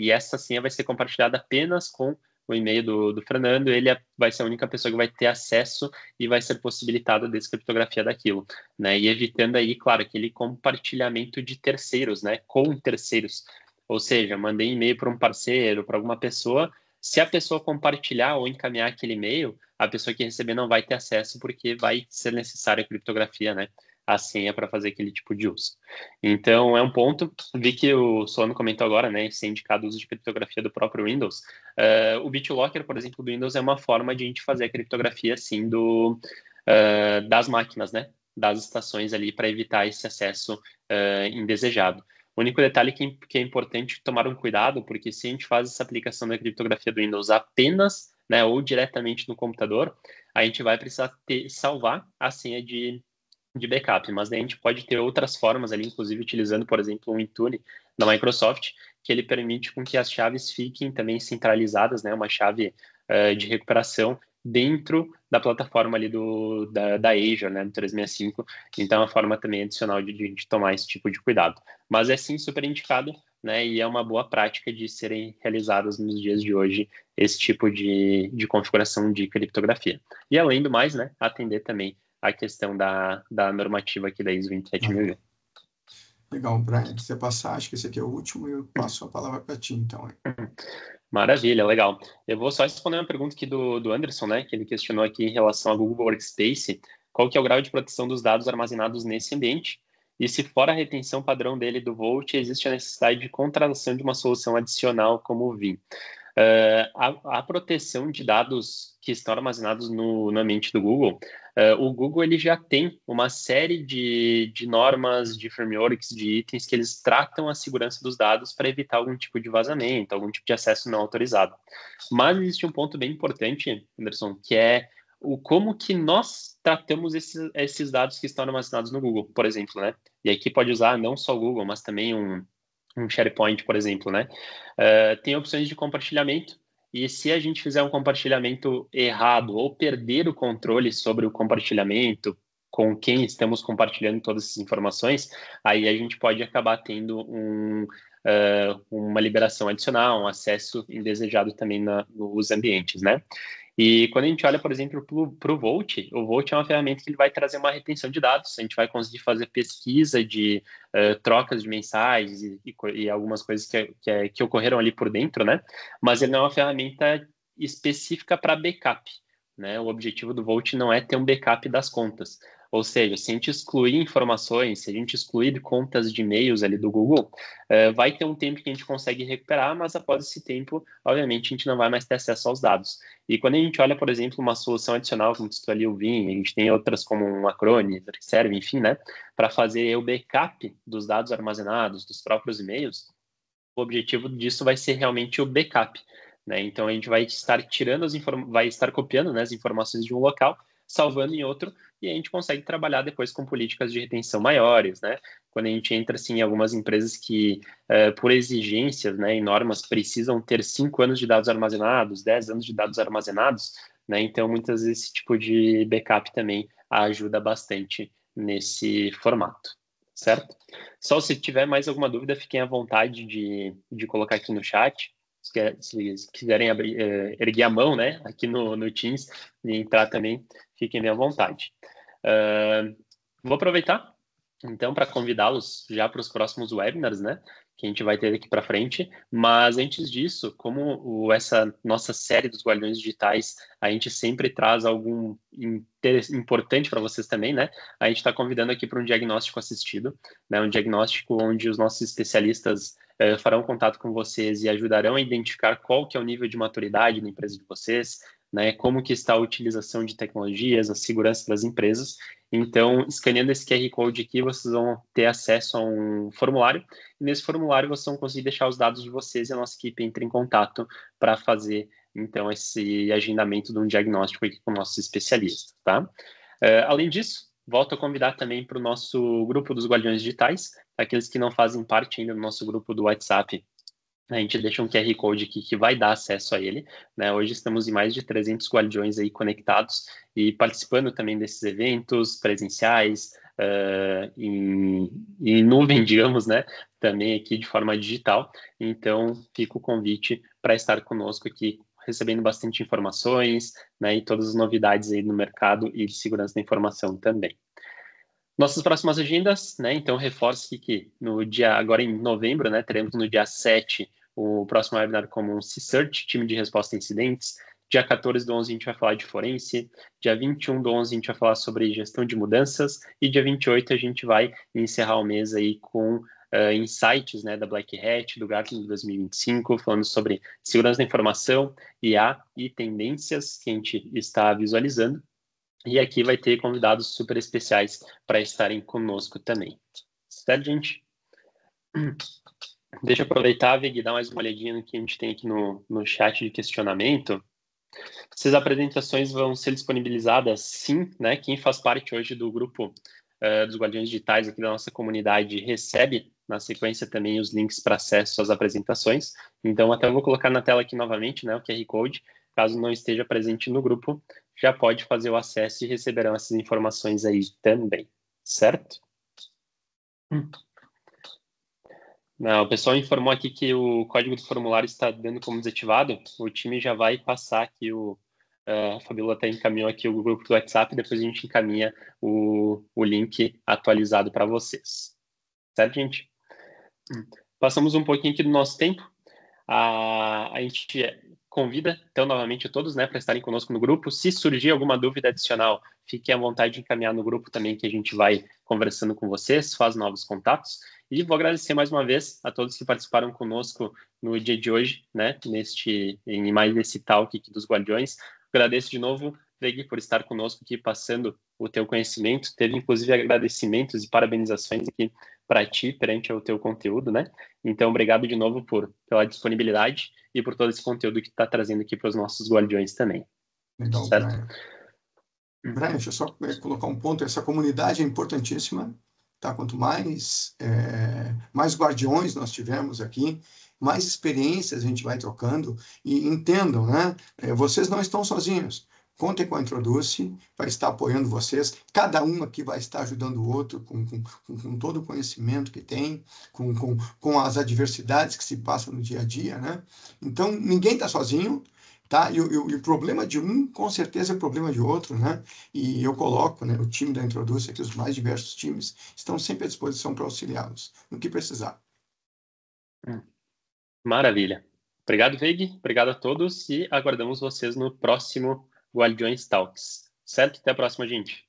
essa senha vai ser compartilhada apenas com o e-mail do Fernando, ele vai ser a única pessoa que vai ter acesso e vai ser possibilitada a descriptografia daquilo, né? E evitando aí, claro, aquele compartilhamento de terceiros, né? Com terceiros. Ou seja, mandei e-mail para um parceiro, para alguma pessoa, se a pessoa compartilhar ou encaminhar aquele e-mail, a pessoa que receber não vai ter acesso porque vai ser necessária a criptografia, né? A senha para fazer aquele tipo de uso. Então, é um ponto. Vi que o Solano comentou agora, né? Ser indicado o uso de criptografia do próprio Windows. O BitLocker, por exemplo, do Windows é uma forma de a gente fazer a criptografia, assim, das máquinas, né? Das estações ali para evitar esse acesso indesejado. O único detalhe que é importante tomar um cuidado, porque se a gente faz essa aplicação da criptografia do Windows apenas, né, ou diretamente no computador, a gente vai precisar salvar a senha de backup, mas daí a gente pode ter outras formas ali, inclusive utilizando, por exemplo, um Intune da Microsoft, que ele permite com que as chaves fiquem também centralizadas, né, uma chave de recuperação dentro da plataforma ali da Azure, né, do 365, então é uma forma também adicional de a gente tomar esse tipo de cuidado. Mas é sim super indicado né, e é uma boa prática de serem realizadas nos dias de hoje esse tipo de configuração de criptografia. E além do mais, né, atender também a questão da normativa aqui da ISO 27000. Legal, Brian, se você passar, acho que esse aqui é o último, eu passo a palavra para ti, então. Maravilha, legal. Eu vou só responder uma pergunta aqui do Anderson, né, que ele questionou aqui em relação ao Google Workspace, qual que é o grau de proteção dos dados armazenados nesse ambiente, e se fora a retenção padrão dele do Vault, existe a necessidade de contratação de uma solução adicional como o Vim. A proteção de dados que estão armazenados no ambiente do Google, o Google ele já tem uma série de normas, de frameworks, de itens que eles tratam a segurança dos dados para evitar algum tipo de vazamento, algum tipo de acesso não autorizado. Mas existe um ponto bem importante, Anderson, que é o como que nós tratamos esses dados que estão armazenados no Google, por exemplo, né? E aqui pode usar não só o Google, mas também um SharePoint, por exemplo, né? Tem opções de compartilhamento, e se a gente fizer um compartilhamento errado ou perder o controle sobre o compartilhamento, com quem estamos compartilhando todas essas informações, aí a gente pode acabar tendo uma liberação adicional, um acesso indesejado também nos ambientes, né? E quando a gente olha, por exemplo, para o Vault é uma ferramenta que ele vai trazer uma retenção de dados, a gente vai conseguir fazer pesquisa de trocas de mensagens e algumas coisas que ocorreram ali por dentro, né? Mas ele não é uma ferramenta específica para backup, né? O objetivo do Vault não é ter um backup das contas. Ou seja, se a gente excluir informações, se a gente excluir contas de e-mails ali do Google, vai ter um tempo que a gente consegue recuperar, mas após esse tempo, obviamente, a gente não vai mais ter acesso aos dados. E quando a gente olha, por exemplo, uma solução adicional, como citou ali o Vim, a gente tem outras como um Acronis, que serve, enfim, né, para fazer o backup dos dados armazenados, dos próprios e-mails, o objetivo disso vai ser realmente o backup, né? Então a gente vai estar tirando vai estar copiando, né, as informações de um local, salvando em outro, e a gente consegue trabalhar depois com políticas de retenção maiores, né? Quando a gente entra assim, em algumas empresas que, por exigências, né, e normas, precisam ter 5 anos de dados armazenados, 10 anos de dados armazenados, né? Então muitas vezes esse tipo de backup também ajuda bastante nesse formato, certo? Só se tiver mais alguma dúvida, fiquem à vontade de colocar aqui no chat. Se quiserem erguer a mão, né, aqui no Teams e entrar também, fiquem bem à vontade. Vou aproveitar, então, para convidá-los já para os próximos webinars, né, que a gente vai ter daqui para frente. Mas antes disso, como essa nossa série dos Guardiões Digitais, a gente sempre traz algum importante para vocês também, né? A gente está convidando aqui para um diagnóstico assistido, né? Um diagnóstico onde os nossos especialistas farão contato com vocês e ajudarão a identificar qual que é o nível de maturidade da empresa de vocês, né? Como que está a utilização de tecnologias, a segurança das empresas. Então, escaneando esse QR Code aqui, vocês vão ter acesso a um formulário, e nesse formulário vocês vão conseguir deixar os dados de vocês e a nossa equipe entra em contato para fazer, então, esse agendamento de um diagnóstico aqui com nossos especialistas, tá? Além disso, volto a convidar também para o nosso grupo dos Guardiões Digitais, aqueles que não fazem parte ainda do nosso grupo do WhatsApp. A gente deixa um QR Code aqui que vai dar acesso a ele, né? Hoje estamos em mais de 300 guardiões aí conectados e participando também desses eventos presenciais, em nuvem, digamos, né? Também aqui de forma digital. Então, fica o convite para estar conosco aqui, recebendo bastante informações, né? E todas as novidades aí no mercado e de segurança da informação também. Nossas próximas agendas, né? Então, reforço que agora em novembro, né? Teremos no dia 7 o próximo webinar como um C-Search, time de resposta a incidentes. Dia 14/11 a gente vai falar de forense. Dia 21/11 a gente vai falar sobre gestão de mudanças. E dia 28 a gente vai encerrar o mês aí com insights, né, da Black Hat, do Gartner de 2025, falando sobre segurança da informação, IA e tendências que a gente está visualizando. E aqui vai ter convidados super especiais para estarem conosco também. Certo, gente? Deixa eu aproveitar, Vig, e dar mais uma olhadinha no que a gente tem aqui no chat de questionamento. Essas apresentações vão ser disponibilizadas, sim, né? Quem faz parte hoje do grupo dos Guardiões Digitais aqui da nossa comunidade recebe, na sequência, também os links para acesso às apresentações. Então, até eu vou colocar na tela aqui novamente, né, o QR Code. Caso não esteja presente no grupo, já pode fazer o acesso e receberão essas informações aí também, certo? Não, o pessoal informou aqui que o código do formulário está dando como desativado. O time já vai passar aqui a Fabíola até encaminhou aqui o grupo do WhatsApp, depois a gente encaminha o link atualizado para vocês. Certo, gente? Passamos um pouquinho aqui do nosso tempo. A gente convida, então, novamente todos, né, para estarem conosco no grupo. Se surgir alguma dúvida adicional, fiquem à vontade de encaminhar no grupo também, que a gente vai conversando com vocês, faz novos contatos. E vou agradecer mais uma vez a todos que participaram conosco no dia de hoje, né, em mais esse talk aqui dos Guardiões. Agradeço de novo, Veg, por estar conosco aqui, passando o teu conhecimento. Teve, inclusive, agradecimentos e parabenizações aqui para ti, perante o teu conteúdo, né? Então, obrigado de novo pela disponibilidade e por todo esse conteúdo que tu está trazendo aqui para os nossos Guardiões também. Legal, Certo? Brian. Brian, deixa eu só colocar um ponto. Essa comunidade é importantíssima, tá? Quanto mais guardiões nós tivermos aqui, mais experiências a gente vai trocando. E entendam, né? Vocês não estão sozinhos. Contem com a Introduce, vai estar apoiando vocês. Cada um aqui vai estar ajudando o outro com todo o conhecimento que tem, com as adversidades que se passam no dia a dia, né? Então, ninguém está sozinho. Tá? E o problema de um, com certeza, é o problema de outro, né? E eu coloco, né, o time da Introduce aqui, os mais diversos times, estão sempre à disposição para auxiliá-los no que precisar. Maravilha. Obrigado, Veig. Obrigado a todos e aguardamos vocês no próximo Guardiões Talks. Certo? Até a próxima, gente.